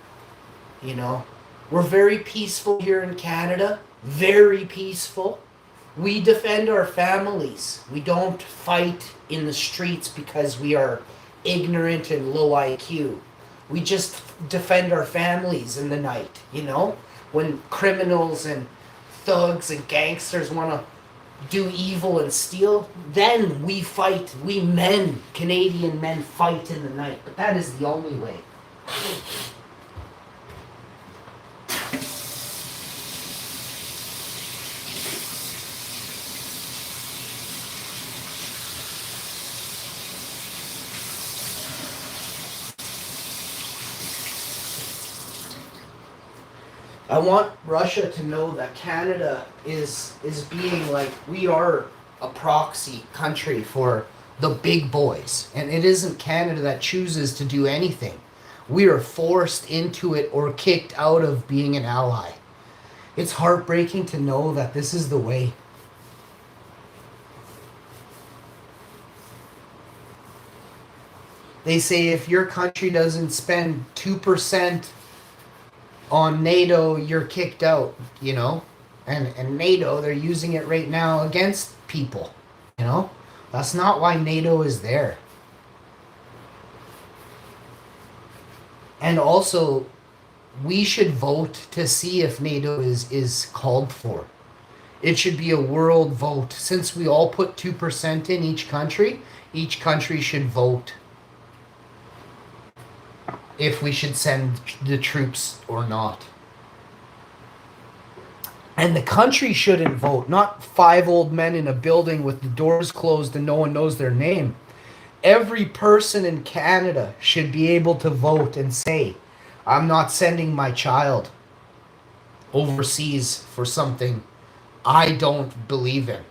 You know, we're very peaceful here in Canada. Very peaceful. We defend our families. We don't fight in the streets because we are ignorant and low IQ. We just defend our families in the night, you know? When criminals and thugs and gangsters want to do evil and steal, then we fight. We men, Canadian men, fight in the night. But that is the only way. I want Russia to know that Canada is being like, we are a proxy country for the big boys. And it isn't Canada that chooses to do anything. We are forced into it or kicked out of being an ally. It's heartbreaking to know that this is the way. They say if your country doesn't spend 2% on NATO, you're kicked out, you know? And NATO, they're using it right now against people, you know? That's not why NATO is there. And also, we should vote to see if NATO is called for. It should be a world vote. Since we all put 2% in each country should vote. if we should send the troops or not. And the country shouldn't vote, not 5 old men in a building with the doors closed and no one knows their name. Every person in Canada should be able to vote and say, I'm not sending my child overseas for something I don't believe in.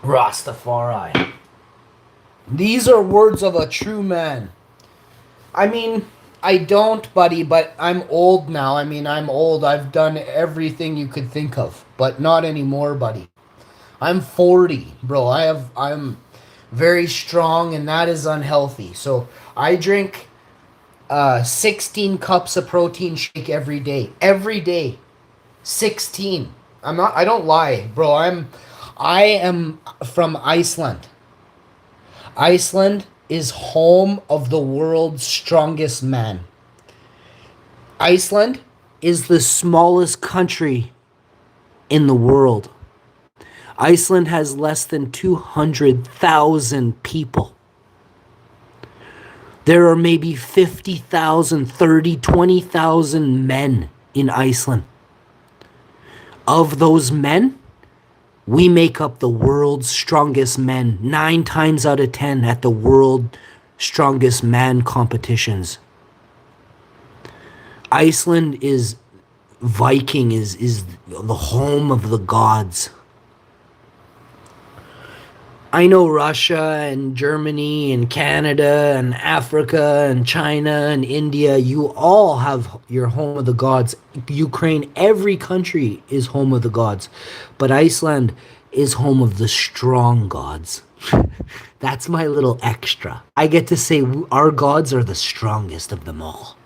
Rastafari. These are words of a true man. I mean, I don't, buddy, but I'm old now. I mean, I'm old. I've done everything you could think of, but not anymore, buddy. I'm 40, bro. I'm very strong, and that is unhealthy. So I drink 16 cups of protein shake every day. Every day. 16. I don't lie, bro. I am from Iceland. Iceland is home of the world's strongest man. Iceland is the smallest country in the world. Iceland has less than 200,000 people. There are maybe 50,000, 30, 20,000 men in Iceland. Of those men, we make up the world's strongest men 9 times out of 10 at the world strongest man competitions. Iceland is Viking, is the home of the gods. I know Russia and Germany and Canada and Africa and China and India, you all have your home of the gods. Ukraine, every country is home of the gods. But Iceland is home of the strong gods. That's my little extra. I get to say our gods are the strongest of them all.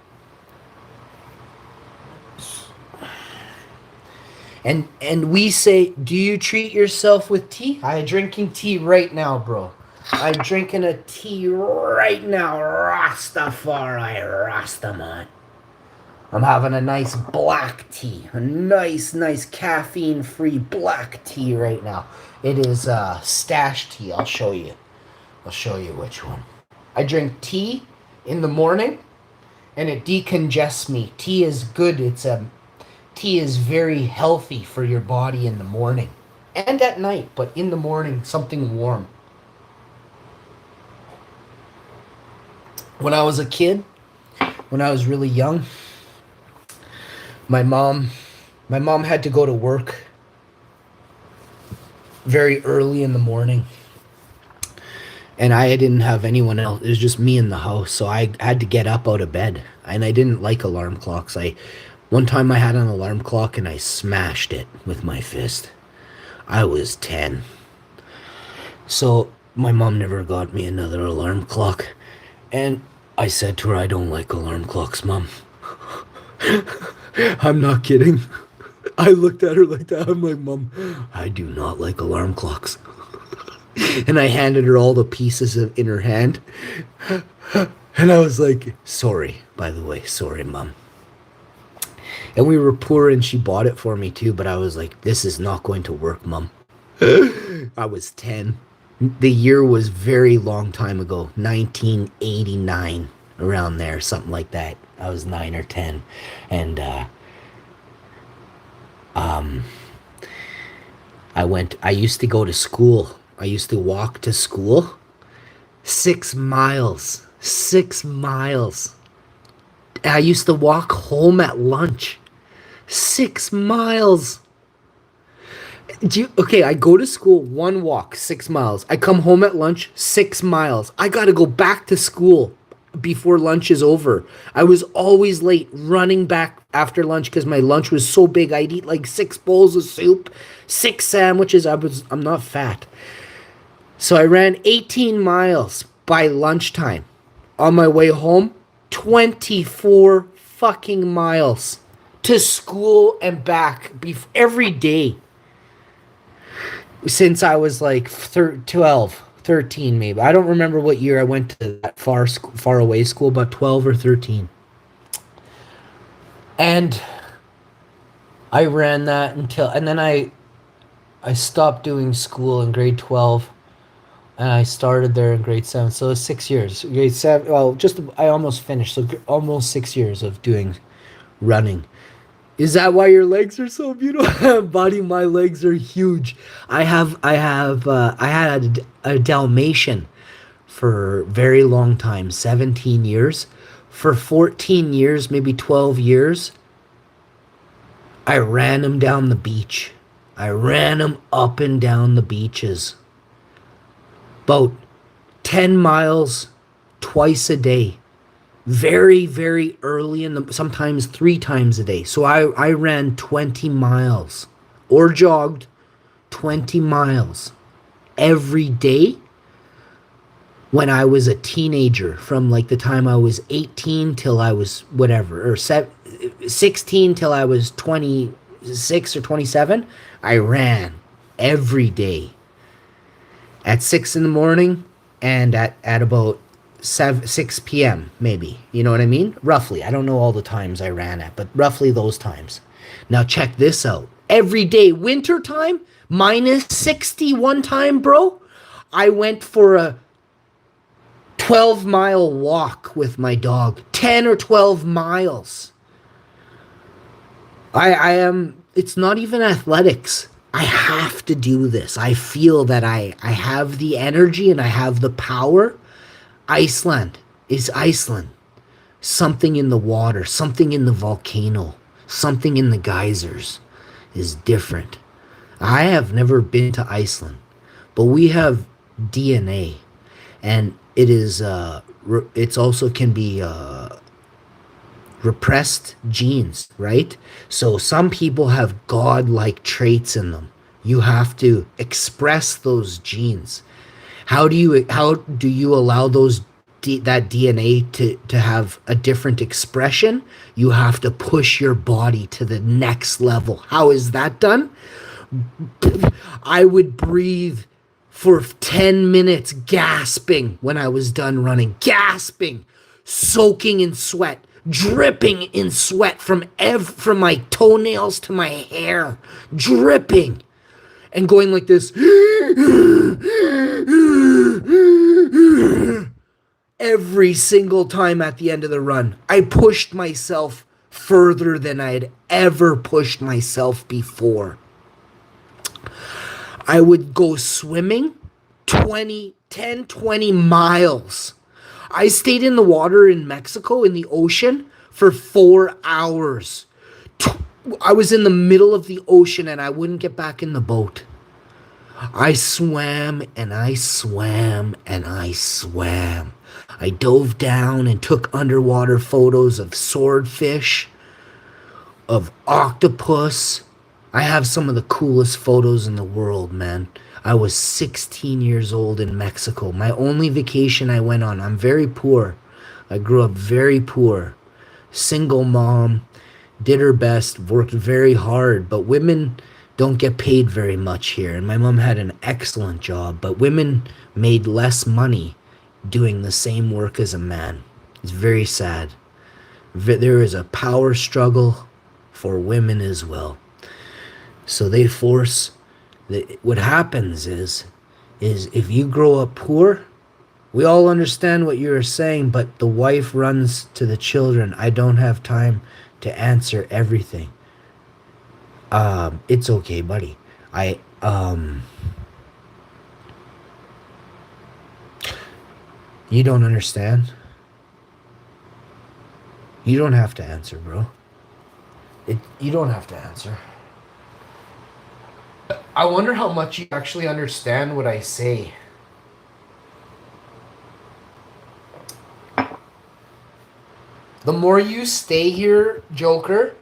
And we say, do you treat yourself with tea? I'm drinking tea right now, bro. I'm drinking a tea right now. Rastafari, Rastaman. I'm having a nice black tea. A nice caffeine-free black tea right now. It is stash tea. I'll show you. I'll show you which one. I drink tea in the morning, and it decongests me. Tea is good. Tea is very healthy for your body in the morning and at night, but in the morning, something warm. When I was a kid, when I was really young, my mom had to go to work very early in the morning, and I didn't have anyone else. It was just me in the house, so I had to get up out of bed, and I didn't like alarm clocks. One time I had an alarm clock and I smashed it with my fist. I was 10. So my mom never got me another alarm clock. And I said to her, I don't like alarm clocks, Mom. I'm not kidding. I looked at her like that. I'm like, Mom, I do not like alarm clocks. And I handed her all the pieces in her hand. And I was like, sorry, by the way. Sorry, Mom. And we were poor and she bought it for me too, but I was like, this is not going to work, Mom. I was 10. The year was very long time ago, 1989, around there, something like that. I was 9 or 10. And I used to go to school. I used to walk to school 6 miles. 6 miles. I used to walk home at lunch. 6 miles. I go to school, one walk, 6 miles. I come home at lunch, 6 miles. I got to go back to school before lunch is over. I was always late, running back after lunch because my lunch was so big. I'd eat like 6 bowls of soup, 6 sandwiches. I'm not fat. So I ran 18 miles by lunchtime. On my way home, 24 fucking miles to school and back every day since I was like 12, 13 maybe. I don't remember what year I went to that far away school, but 12 or 13. And I ran that and then I stopped doing school in grade 12. and I started there in grade 7. So it's 6 years. Grade 7. Well, just I almost finished. So almost 6 years of doing running. Is that why your legs are so beautiful, buddy? My legs are huge. I had a Dalmatian for a very long time, 17 years. For 14 years, maybe 12 years, I ran him down the beach. I ran him up and down the beaches. About 10 miles twice a day. Very, very early in the, sometimes 3 times a day. So I ran 20 miles or jogged 20 miles every day when I was a teenager, from like the time I was 18 till I was whatever, or 16 till I was 26 or 27. I ran every day at 6 in the morning and at about 6 p.m. maybe. You know what I mean? Roughly. I don't know all the times I ran at, but roughly those times. Now check this out. Every day, winter time, minus 60 one time, bro. I went for a 12-mile walk with my dog. 10 or 12 miles. I am, it's not even athletics. I have to do this. I feel that I have the energy and I have the power. Iceland is Iceland. Something in the water, something in the volcano, something in the geysers is different. I have never been to Iceland, but we have DNA, and it is it's also can be repressed genes, right? So some people have godlike traits in them. You have to express those genes. How do you allow those that DNA to have a different expression? You have to push your body to the next level. How is that done? I would breathe for 10 minutes gasping when I was done running. Gasping, soaking in sweat, dripping in sweat from my toenails to my hair, dripping, and going like this every single time at the end of the run. I pushed myself further than I had ever pushed myself before. I would go swimming 20 miles. I stayed in the water in Mexico, in the ocean, for 4 hours. I was in the middle of the ocean and I wouldn't get back in the boat. I swam and I swam and I swam. I dove down and took underwater photos of swordfish, of octopus. I have some of the coolest photos in the world, man. I was 16 years old in Mexico. My only vacation I went on. I'm very poor. I grew up very poor. Single mom, did her best, worked very hard, but women don't get paid very much here. And my mom had an excellent job, but women made less money doing the same work as a man. It's very sad. There is a power struggle for women as well. So they force, what happens is if you grow up poor, we all understand what you're saying, but the wife runs to the children. I don't have time to answer everything. It's okay, buddy. You don't understand? You don't have to answer, bro. You don't have to answer. I wonder how much you actually understand what I say. The more you stay here, Joker,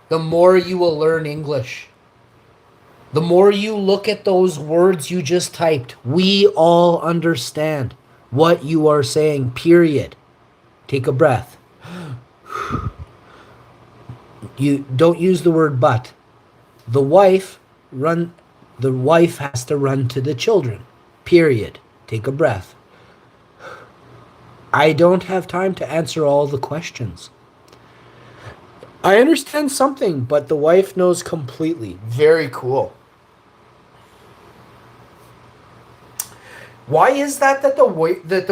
the more you will learn English. The more you look at those words you just typed, we all understand what you are saying, period. Take a breath. You don't use the word but. The wife has to run to the children, period. Take a breath. I don't have time to answer all the questions. I understand something, but the wife knows completely. Very cool. Why is that the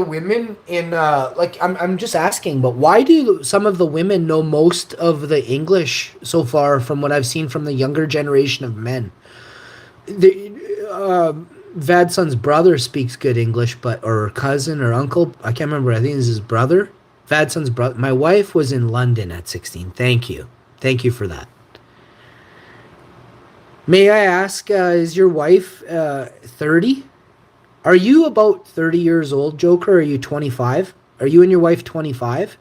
women in like I'm just asking, but why do some of the women know most of the English so far from what I've seen from the younger generation of men? The Vadson's brother speaks good English, but or cousin or uncle, I can't remember. I think it's his brother. Vadson's brother. My wife was in London at 16. Thank you for that. May I ask, is your wife 30? Are you about 30 years old, Joker? Or are you 25? Are you and your wife 25?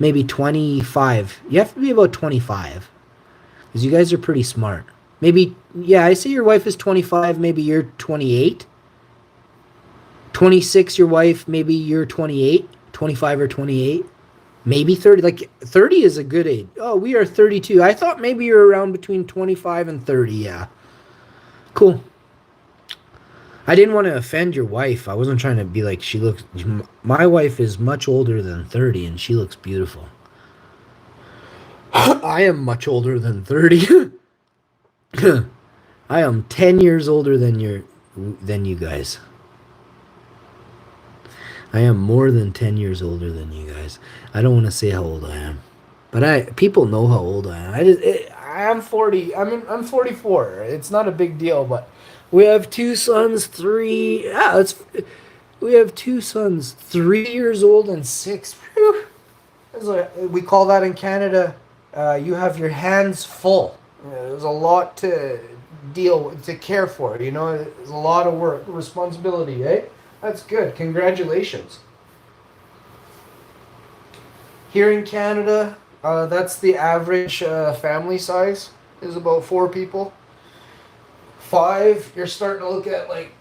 Maybe 25. You have to be about 25. Because you guys are pretty smart. Maybe, yeah, I say your wife is 25. Maybe you're 28. 26, your wife, maybe you're 28. 25 or 28. Maybe 30. Like, 30 is a good age. Oh, we are 32. I thought maybe you're around between 25 and 30, yeah. Cool. I didn't want to offend your wife. I wasn't trying to be like she looks. My wife is much older than 30 and she looks beautiful. I am much older than 30. I am 10 years older than you guys. I am more than 10 years older than you guys. I don't want to say how old I am. But people know how old I am. I'm 40. I'm 44. It's not a big deal, but we have two sons, we have two sons, 3 years old and 6. Whew. We call that in Canada, you have your hands full. There's a lot to to care for, you know. There's a lot of work, responsibility, eh? That's good. Congratulations. Here in Canada, that's the average family size, is about 4 people. 5, you're starting to look at, like,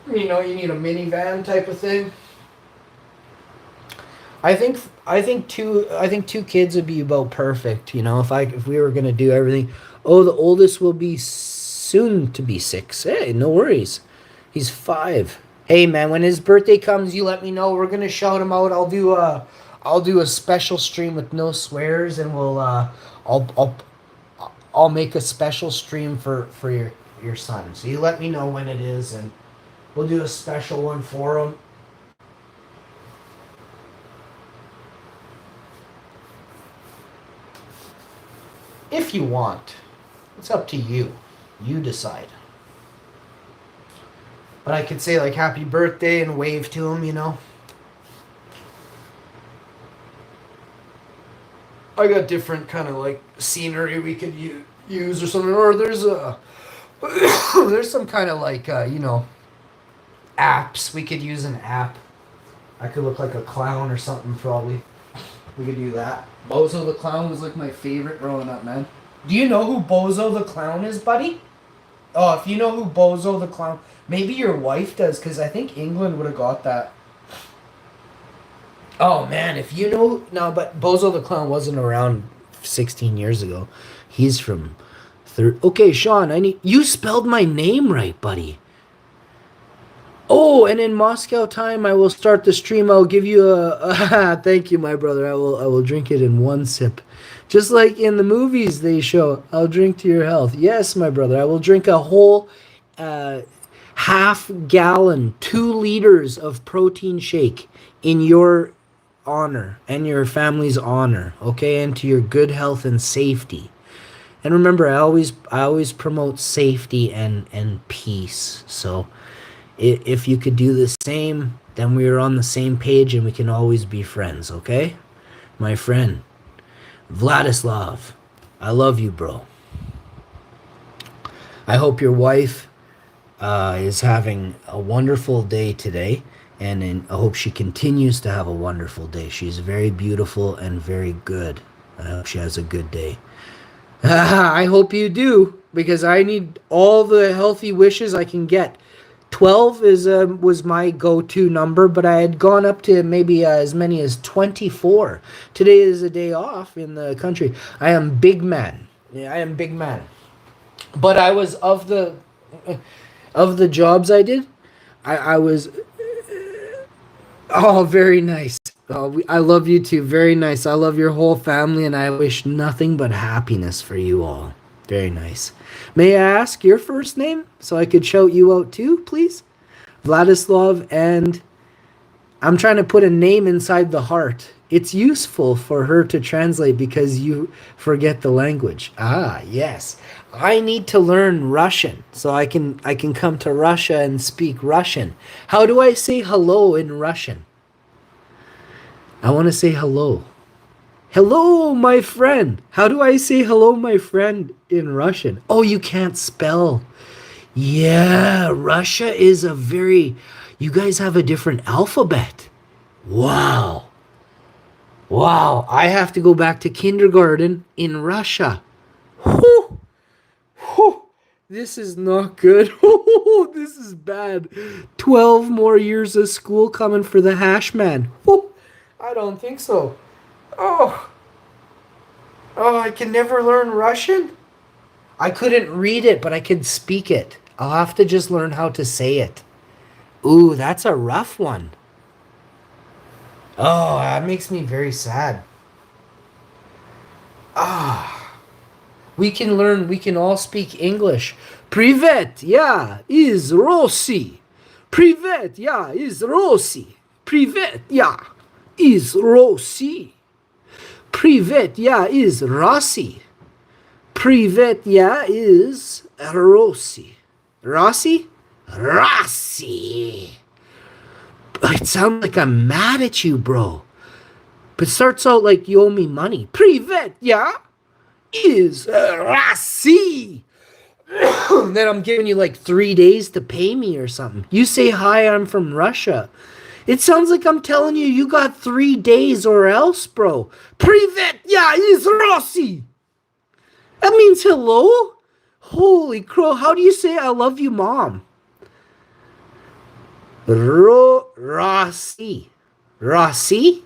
you know, you need a minivan type of thing. I think two kids would be about perfect, you know, if we were gonna do everything. Oh, the oldest will be soon to be 6. Hey, no worries. He's 5. Hey man, when his birthday comes, you let me know. We're gonna shout him out. I'll do a special stream with no swears, and I'll make a special stream for your son. So you let me know when it is, and we'll do a special one for him. If you want. It's up to you. You decide. But I could say, like, happy birthday and wave to him, you know. I got different kind of, like, scenery we could use or something. Or there's there's some kind of, like, you know, apps. We could use an app. I could look like a clown or something, probably. We could do that. Bozo the Clown was, like, my favorite growing up, man. Do you know who Bozo the Clown is, buddy? Oh, if you know who Bozo the Clown... Maybe your wife does, because I think England would have got that. Oh, man, if you know... No, but Bozo the Clown wasn't around 16 years ago. He's from... Okay, Sean, You spelled my name right, buddy. Oh, and in Moscow time, I will start the stream. I'll give you a thank you, my brother. I will drink it in one sip. Just like in the movies they show, I'll drink to your health. Yes, my brother, I will drink a whole half gallon, 2 liters of protein shake in your honor and your family's honor, okay? And to your good health and safety. And remember, I always promote safety and peace. So if you could do the same, then we are on the same page and we can always be friends, okay? My friend, Vladislav, I love you, bro. I hope your wife is having a wonderful day today, and I hope she continues to have a wonderful day. She's very beautiful and very good. I hope she has a good day. I hope you do, because I need all the healthy wishes I can get. 12 was my go-to number, but I had gone up to maybe as many as 24. Today is a day off in the country. I am big man. Yeah, I am big man. But I was of the jobs I did. I was. Oh, very nice. Oh, I love you too. Very nice. I love your whole family, and I wish nothing but happiness for you all. Very nice. May I ask your first name so I could shout you out too, please? Vladislav, and I'm trying to put a name inside the heart. It's useful for her to translate because you forget the language. Ah, yes. I need to learn Russian so I can come to Russia and speak Russian. How do I say hello in Russian? I want to say hello. Hello, my friend. How do I say hello, my friend in Russian? Oh, you can't spell. Yeah, Russia is you guys have a different alphabet. Wow. Wow, I have to go back to kindergarten in Russia. Whew. Whew. This is not good. This is bad. 12 more years of school coming for the hash man. Whew. I don't think so. Oh, I can never learn Russian? I couldn't read it, but I could speak it. I'll have to just learn how to say it. Ooh, that's a rough one. Oh, that makes me very sad. We can all speak English. Privet, yeah, is Rossi. Privet, yeah, is Rossi. Privet, yeah, is Rossi. Privet, yeah, is Rossi. Privet, yeah, is Rossi. Rossi? Rossi. It sounds like I'm mad at you, bro. But it starts out like you owe me money. Privet, yeah, is Rossi. Then I'm giving you like 3 days to pay me or something. You say, hi, I'm from Russia. It sounds like I'm telling you, you got 3 days or else, bro. Privet, yeah, is Rossi. That means hello? Holy crow, how do you say I love you, mom? Rossi. Rossi?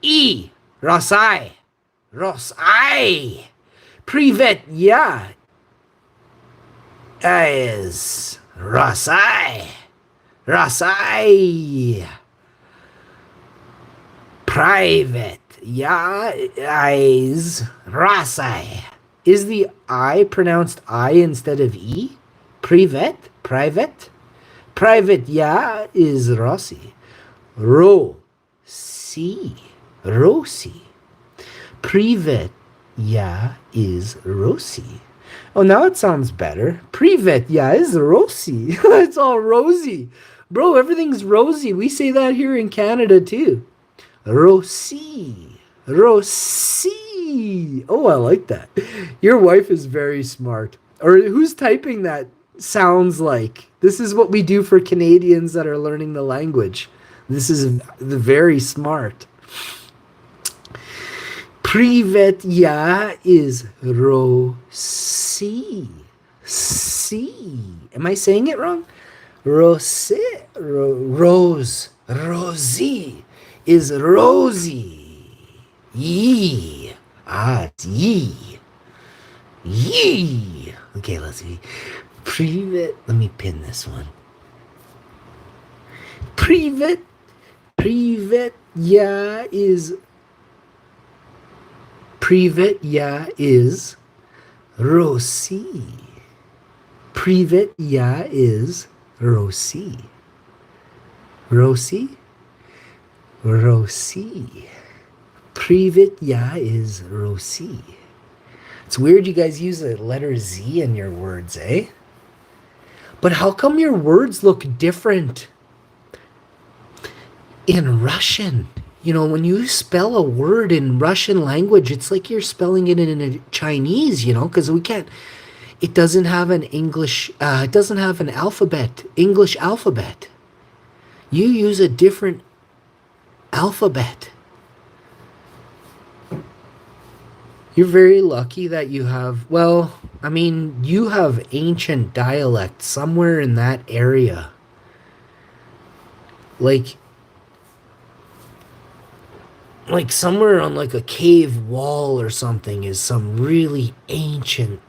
E. Rossi. Rossi. Privet, yeah. Is Rossi. Rossi. Private, yeah, is Rossi. Is the I pronounced I instead of E? Privet, private. Private, yeah, is Rossi. Rossi. Rossi. Privet, yeah, is Rossi. Oh, now it sounds better. Privet, yeah, is Rossi. It's all rosy. Bro, everything's rosy. We say that here in Canada too. Rossi. Rossi. Oh, I like that. Your wife is very smart. Or who's typing that sounds like? This is what we do for Canadians that are learning the language. This is very smart. Privet, yeah, is Rossi. Si. Am I saying it wrong? Rose. Rose. Rosie is Rosie. Yee. Ah, it's yee. Yee. Okay, let's see. Privet. Let me pin this one. Privet. Privet. Yeah, is. Privet. Yeah, is Rosie. Privet. Yeah, is Rosie. Rosie? Rosie. Privet, yeah, is Rosie. It's weird you guys use the letter Z in your words, eh? But how come your words look different in Russian? You know, when you spell a word in Russian language, it's like you're spelling it in a Chinese, you know, because we can't. It doesn't have an English. It doesn't have an alphabet. English alphabet. You use a different alphabet. You're very lucky that you have. Well, I mean, you have ancient dialect somewhere in that area. Like somewhere on like a cave wall or something is some really ancient.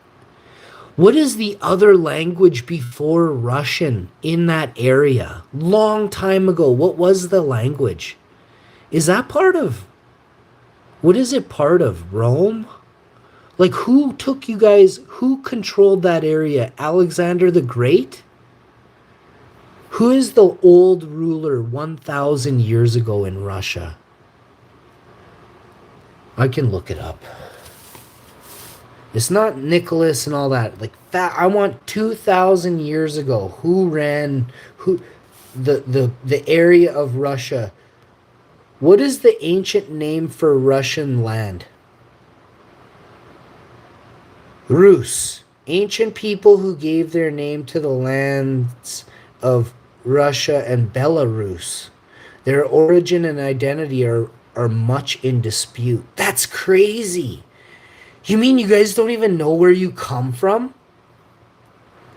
What is the other language before Russian in that area? Long time ago, what was the language? Is that part of... What is it part of? Rome? Like, who took you guys? Who controlled that area? Alexander the Great? Who is the old ruler 1,000 years ago in Russia? I can look it up. It's not Nicholas and all that. Like that, I want 2,000 years ago. Who ran? Who? The area of Russia. What is the ancient name for Russian land? Rus. Ancient people who gave their name to the lands of Russia and Belarus. Their origin and identity are much in dispute. That's crazy. You mean you guys don't even know where you come from?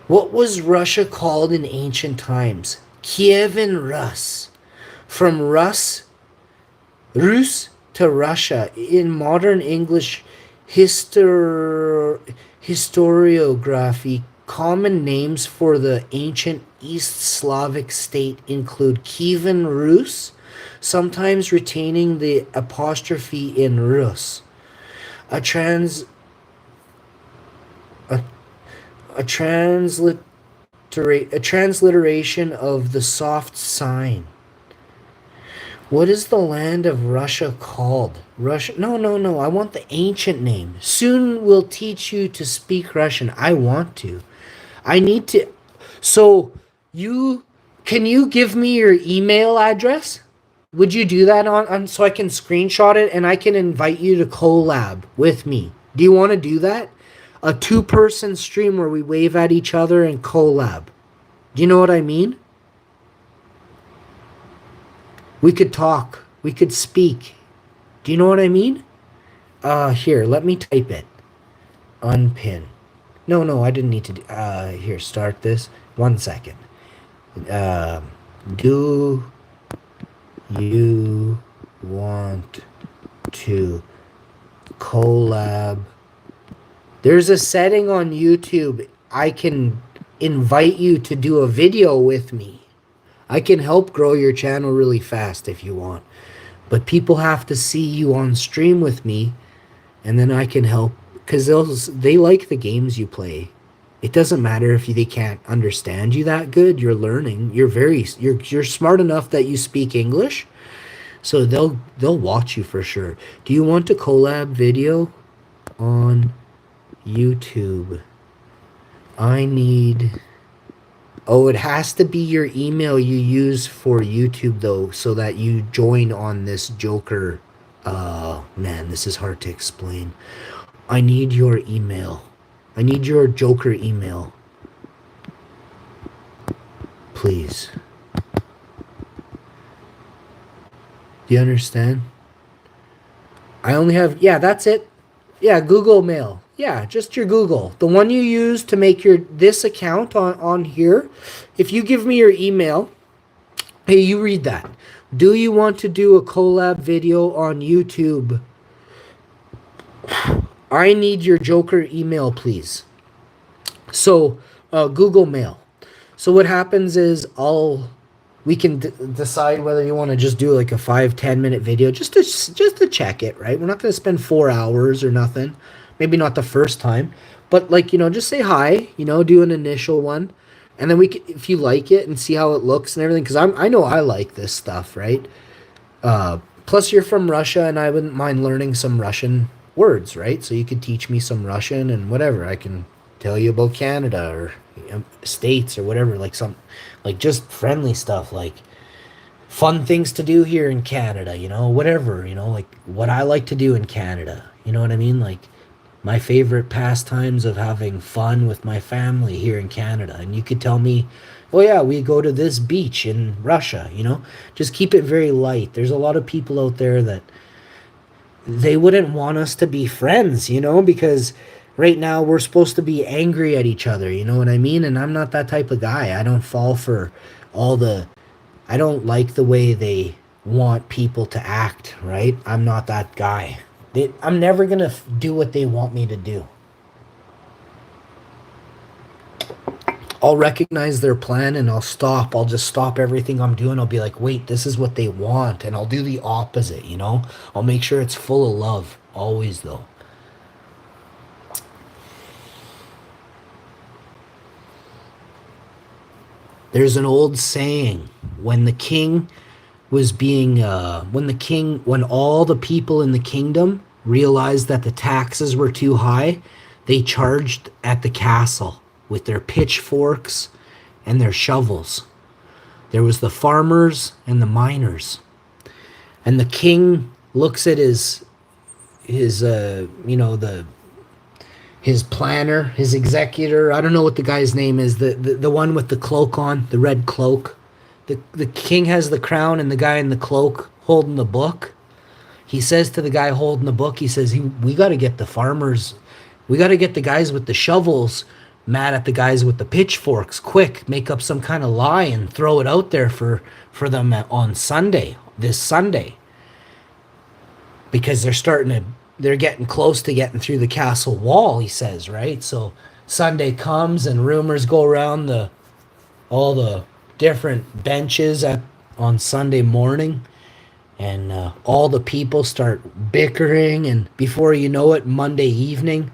What was Russia called in ancient times? Kievan Rus. From Rus to Russia. In modern English historiography, common names for the ancient East Slavic state include Kievan Rus, sometimes retaining the apostrophe in Rus. A transliteration of the soft sign. What is the land of Russia called? Russia? No. I want the ancient name. Soon we'll teach you to speak Russian. I want to. I need to. So can you give me your email address? Would you do that on so I can screenshot it and I can invite you to collab with me? Do you want to do that? A 2-person stream where we wave at each other and collab. Do you know what I mean? We could talk. We could speak. Do you know what I mean? Here, let me type it. Unpin. No, I didn't need to do... here, start this. 1 second. Do you want to collab? There's a setting on YouTube. I can invite you to do a video with me. I can help grow your channel really fast if you want. But people have to see you on stream with me, and then I can help, because they like the games you play. It doesn't matter if they can't understand you that good. You're learning. You're smart enough that you speak English, so they'll watch you for sure. Do you want to collab video on YouTube? I need... Oh, it has to be your email you use for YouTube, though, so that you join on this Joker. Man, this is hard to explain. I need your email. I need your Joker email. Please. Do you understand? I only have... Yeah, that's it. Yeah, Google Mail. Yeah, just your Google. The one you use to make this account on here. If you give me your email, hey, you read that. Do you want to do a collab video on YouTube? I need your Joker email, please. So, Google Mail. So what happens is we can decide whether you want to just do like a 5-10 minute video just to check it, right? We're not going to spend 4 hours or nothing. Maybe not the first time, but like, just say hi, do an initial one. And then we can, if you like it and see how it looks and everything, because I know I like this stuff, right? Plus you're from Russia and I wouldn't mind learning some Russian words, right? So you could teach me some Russian and whatever. I can tell you about Canada or States or whatever, like just friendly stuff, like fun things to do here in Canada, whatever, like what I like to do in Canada. You know what I mean? Like my favorite pastimes of having fun with my family here in Canada. And you could tell me, oh yeah, we go to this beach in Russia, just keep it very light. There's a lot of people out there that they wouldn't want us to be friends, because right now we're supposed to be angry at each other, you know what I mean? And I'm not that type of guy. I don't fall for I don't like the way they want people to act, right? I'm not that guy. I'm never going to do what they want me to do. I'll recognize their plan and I'll stop. I'll just stop everything I'm doing. I'll be like, wait, this is what they want. And I'll do the opposite, I'll make sure it's full of love. Always, though. There's an old saying, when the king was being when all the people in the kingdom realized that the taxes were too high, they charged at the castle with their pitchforks and their shovels. There was the farmers and the miners. And the king looks at his his planner, his executor, I don't know what the guy's name is, the one with the cloak on, the red cloak. The king has the crown and the guy in the cloak holding the book. He says to the guy holding the book, he says, we got to get the farmers, we got to get the guys with the shovels mad at the guys with the pitchforks. Quick, make up some kind of lie and throw it out there for them on Sunday, this Sunday. Because they're getting close to getting through the castle wall, he says, right? So Sunday comes and rumors go around all the different benches on Sunday morning, and all the people start bickering, and before you know it, Monday evening,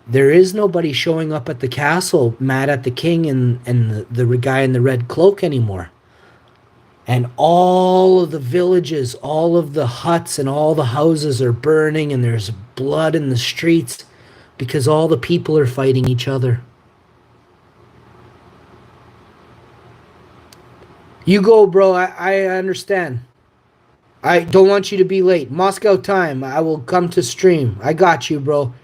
there is nobody showing up at the castle mad at the king and the guy in the red cloak anymore. And all of the villages, all of the huts and all the houses are burning, and there's blood in the streets because all the people are fighting each other. You go, bro. I understand. I don't want you to be late. Moscow time. I will come to stream. I got you, bro.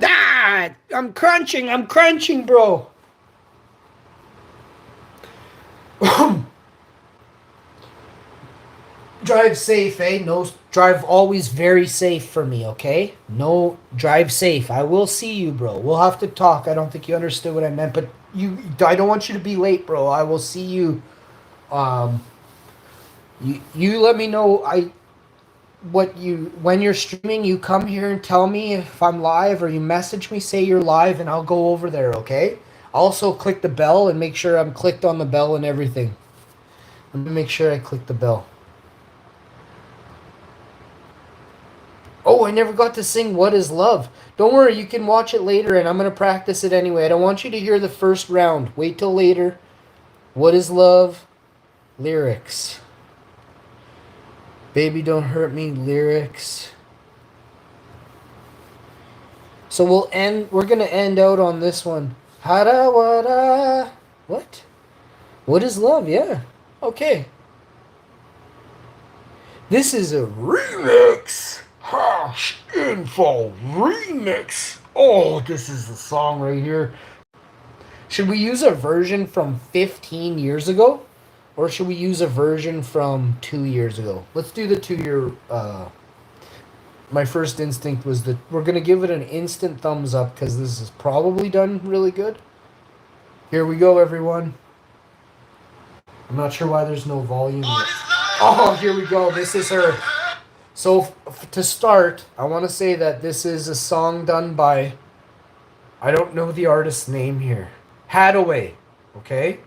Ah! I'm crunching, bro. Drive safe, eh? No, drive always very safe for me, okay? No, drive safe. I will see you, bro. We'll have to talk. I don't think you understood what I meant, but I don't want you to be late, bro. I will see you. You let me know when you're streaming, you come here and tell me if I'm live, or you message me, say you're live, and I'll go over there, okay? Also click the bell and make sure I'm clicked on the bell and everything. Let me make sure I click the bell. Oh, I never got to sing What Is Love. Don't worry, you can watch it later, and I'm going to practice it anyway. I don't want you to hear the first round. Wait till later. What is love? Lyrics. Baby, don't hurt me. Lyrics. So we're going to end out on this one. Hada wada. What? What is love? Yeah. Okay. This is a remix. Hash Info Remix. Oh, this is the song right here. Should we use a version from 15 years ago? Or should we use a version from 2 years ago? Let's do the 2-year. My first instinct was that we're going to give it an instant thumbs up because this is probably done really good. Here we go, everyone. I'm not sure why there's no volume yet. Oh, here we go. This is her. So, to start, I want to say that this is a song done by, I don't know the artist's name here, Hadaway, okay?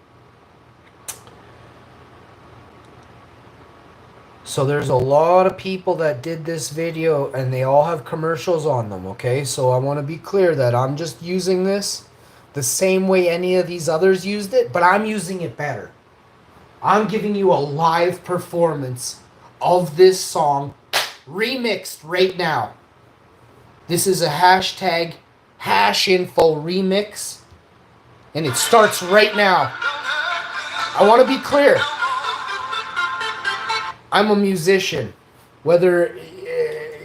So there's a lot of people that did this video, and they all have commercials on them, okay? So I want to be clear that I'm just using this the same way any of these others used it, but I'm using it better. I'm giving you a live performance of this song remixed right now. This is a hashtag #HashInfo remix, and it starts right now. I want to be clear. I'm a musician, whether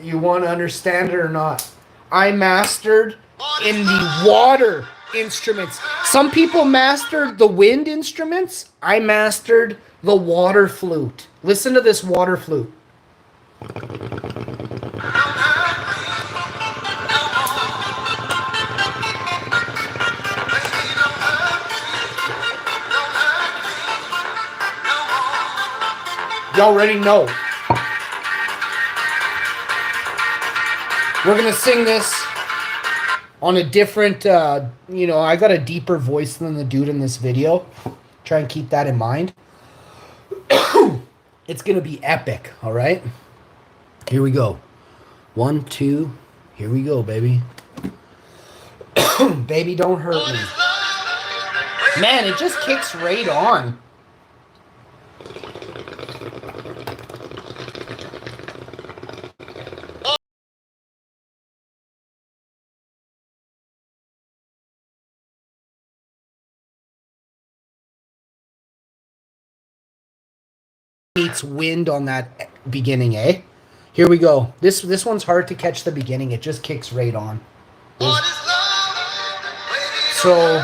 you want to understand it or not. I mastered in the water instruments. Some people mastered the wind instruments. I mastered the water flute. Listen to this water flute. Y'all already know. We're going to sing this on a different, I got a deeper voice than the dude in this video. Try and keep that in mind. It's going to be epic, all right? Here we go. 1, 2, Here we go, baby. Baby, don't hurt me. Man, it just kicks right on. Meets wind on that beginning, eh? Here we go. This one's hard to catch the beginning. It just kicks right on. So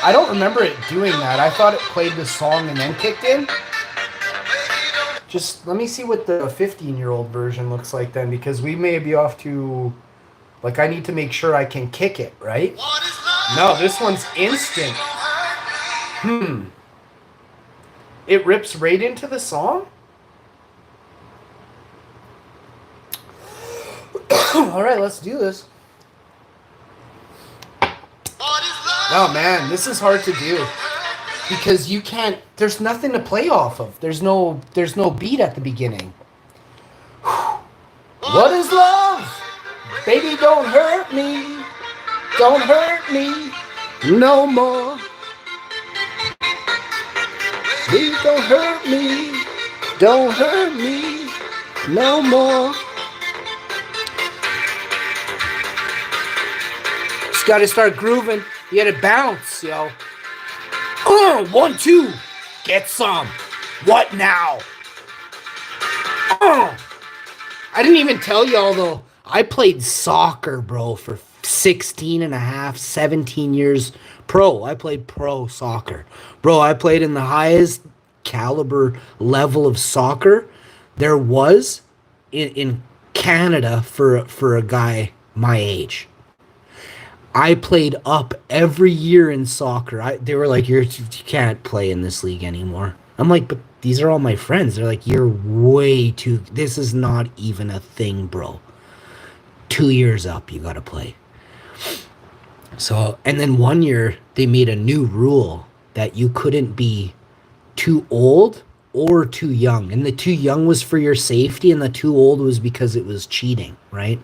I don't remember it doing that. I thought it played the song and then kicked in. Just let me see what the 15-year-old version looks like then, because we may be off to, like, I need to make sure I can kick it, right? No, this one's instant. It rips right into the song? All right, let's do this. Oh man, this is hard to do because you can't. There's nothing to play off of. There's no beat at the beginning. What is love? Baby, don't hurt me. Don't hurt me no more. Please don't hurt me. Don't hurt me no more. Just gotta start grooving. You gotta bounce, yo. 1, 2. Get some. What now? I didn't even tell y'all though. I played soccer, bro, for 16 and a half, 17 years. Pro. I played pro soccer. Bro, I played in the highest caliber level of soccer there was in Canada for a guy my age. I played up every year in soccer. They were like, you can't play in this league anymore. I'm like, but these are all my friends. They're like, you're way too, this is not even a thing, bro. 2 years up, you gotta play. So, and then one year, they made a new rule that you couldn't be too old or too young. And the too young was for your safety, and the too old was because it was cheating, right?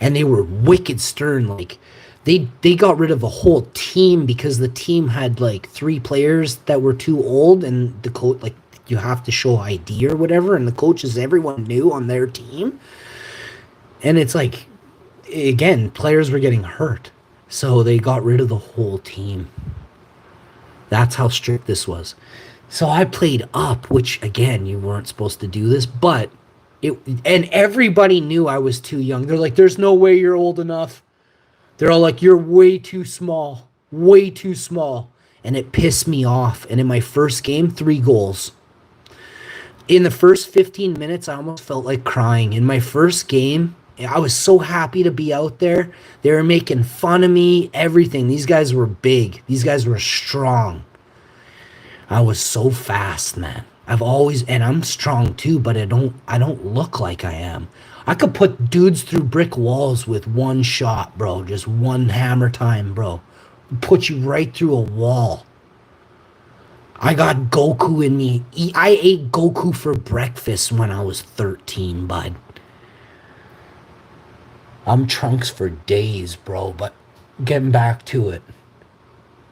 And they were wicked stern, like, They got rid of a whole team because the team had like 3 players that were too old, and the coach, like, you have to show ID or whatever, and the coaches, everyone knew on their team. And it's like, again, players were getting hurt, so they got rid of the whole team. That's how strict this was. So I played up, which again, you weren't supposed to do this, but and everybody knew I was too young. They're like, there's no way you're old enough. They're all like, you're way too small. Way too small. And it pissed me off. And in my first game, 3 goals. In the first 15 minutes, I almost felt like crying. In my first game, I was so happy to be out there. They were making fun of me, everything. These guys were big. These guys were strong. I was so fast, man. And I'm strong too, but I don't look like I am. I could put dudes through brick walls with one shot, bro. Just one hammer time, bro. Put you right through a wall. I got Goku in me. I ate Goku for breakfast when I was 13, bud. I'm Trunks for days, bro. But getting back to it,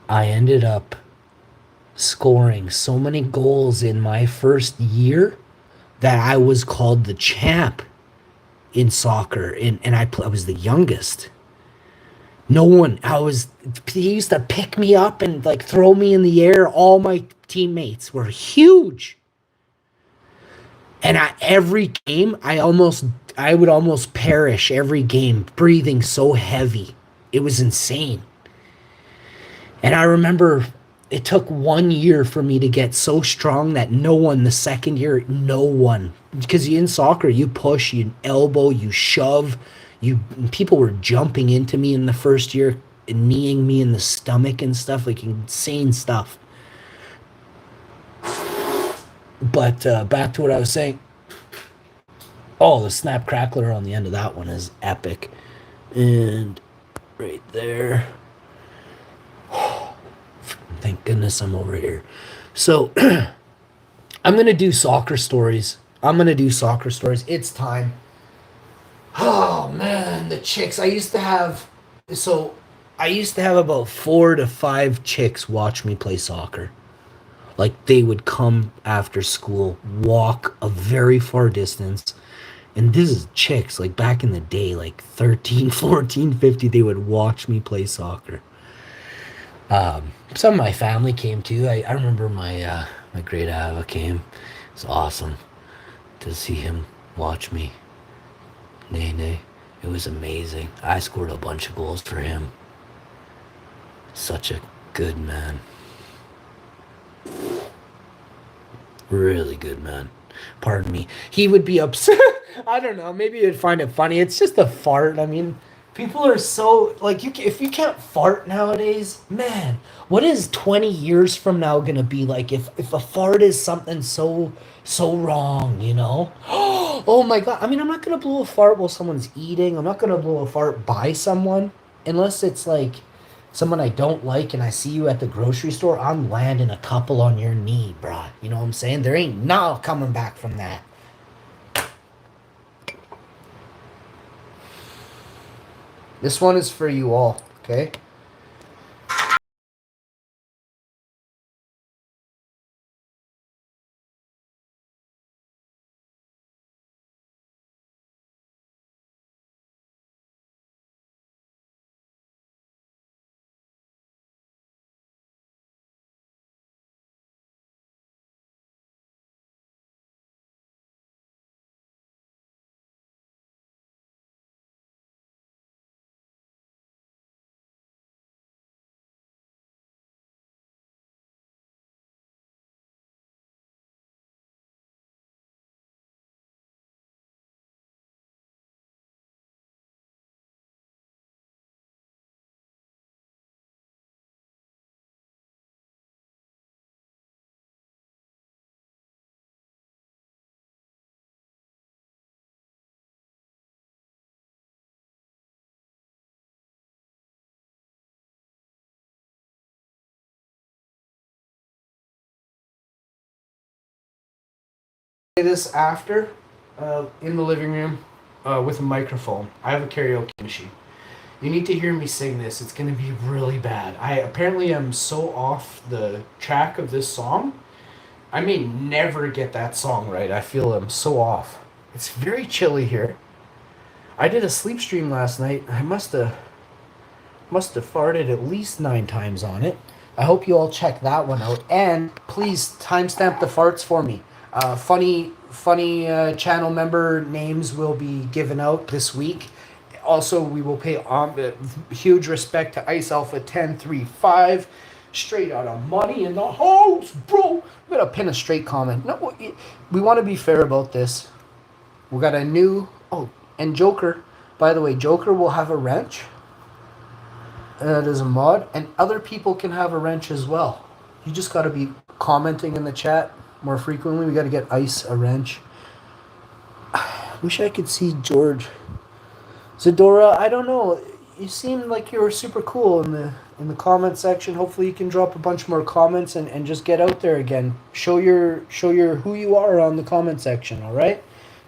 I ended up scoring so many goals in my first year that I was called the champ in soccer, and I was the youngest. He used to pick me up and like throw me in the air. All my teammates were huge. And every game, I would almost perish every game, breathing so heavy. It was insane. And I remember it took 1 year for me to get so strong that the second year, no one. Because in soccer, you push, you elbow, you shove. People were jumping into me in the first year, and kneeing me in the stomach and stuff, like insane stuff. But back to what I was saying. Oh, the snap crackler on the end of that one is epic. And right there. Thank goodness I'm over here. So I'm going to do soccer stories. It's time. Oh man, the chicks. I used to have about 4 to 5 chicks watch me play soccer. Like they would come after school, walk a very far distance. And this is chicks, like back in the day, like 13, 14, 50, they would watch me play soccer. Some of my family came too. I remember my great Ava came. It's awesome to see him watch me. Nay, nay. It was amazing. I scored a bunch of goals for him. Such a good man. Really good man. Pardon me. He would be upset. I don't know. Maybe you'd find it funny. It's just a fart. I mean, people are so like if you can't fart nowadays, man, what is 20 years from now gonna be like if a fart is something so wrong, you know? Oh my god. I mean, I'm not gonna blow a fart while someone's eating. I'm not gonna blow a fart by someone unless it's like someone I don't like and I see you at the grocery store. I'm landing a couple on your knee, bruh. You know what I'm saying? There ain't no coming back from that. This one is for you all, okay? This after in the living room with a microphone. I have a karaoke machine. You need to hear me sing this. It's going to be really bad. I apparently am so off the track of this song. I may never get that song right. I feel I'm so off. It's very chilly here. I did a sleep stream last night. I must have farted at least 9 times on it. I hope you all check that one out. And please timestamp the farts for me. Funny channel member names will be given out this week. Also, we will pay huge respect to Ice Alpha 1035. Straight out of money in the house, bro. We gotta pin a straight comment. No, we want to be fair about this. We got a new... Oh, and Joker. By the way, Joker will have a wrench. That is a mod. And other people can have a wrench as well. You just got to be commenting in the chat more frequently. We got to get Ice a wrench. Wish I could see George. Zadora, I don't know. You seem like you were super cool in the comment section. Hopefully you can drop a bunch more comments and just get out there again. Show your who you are on the comment section, all right?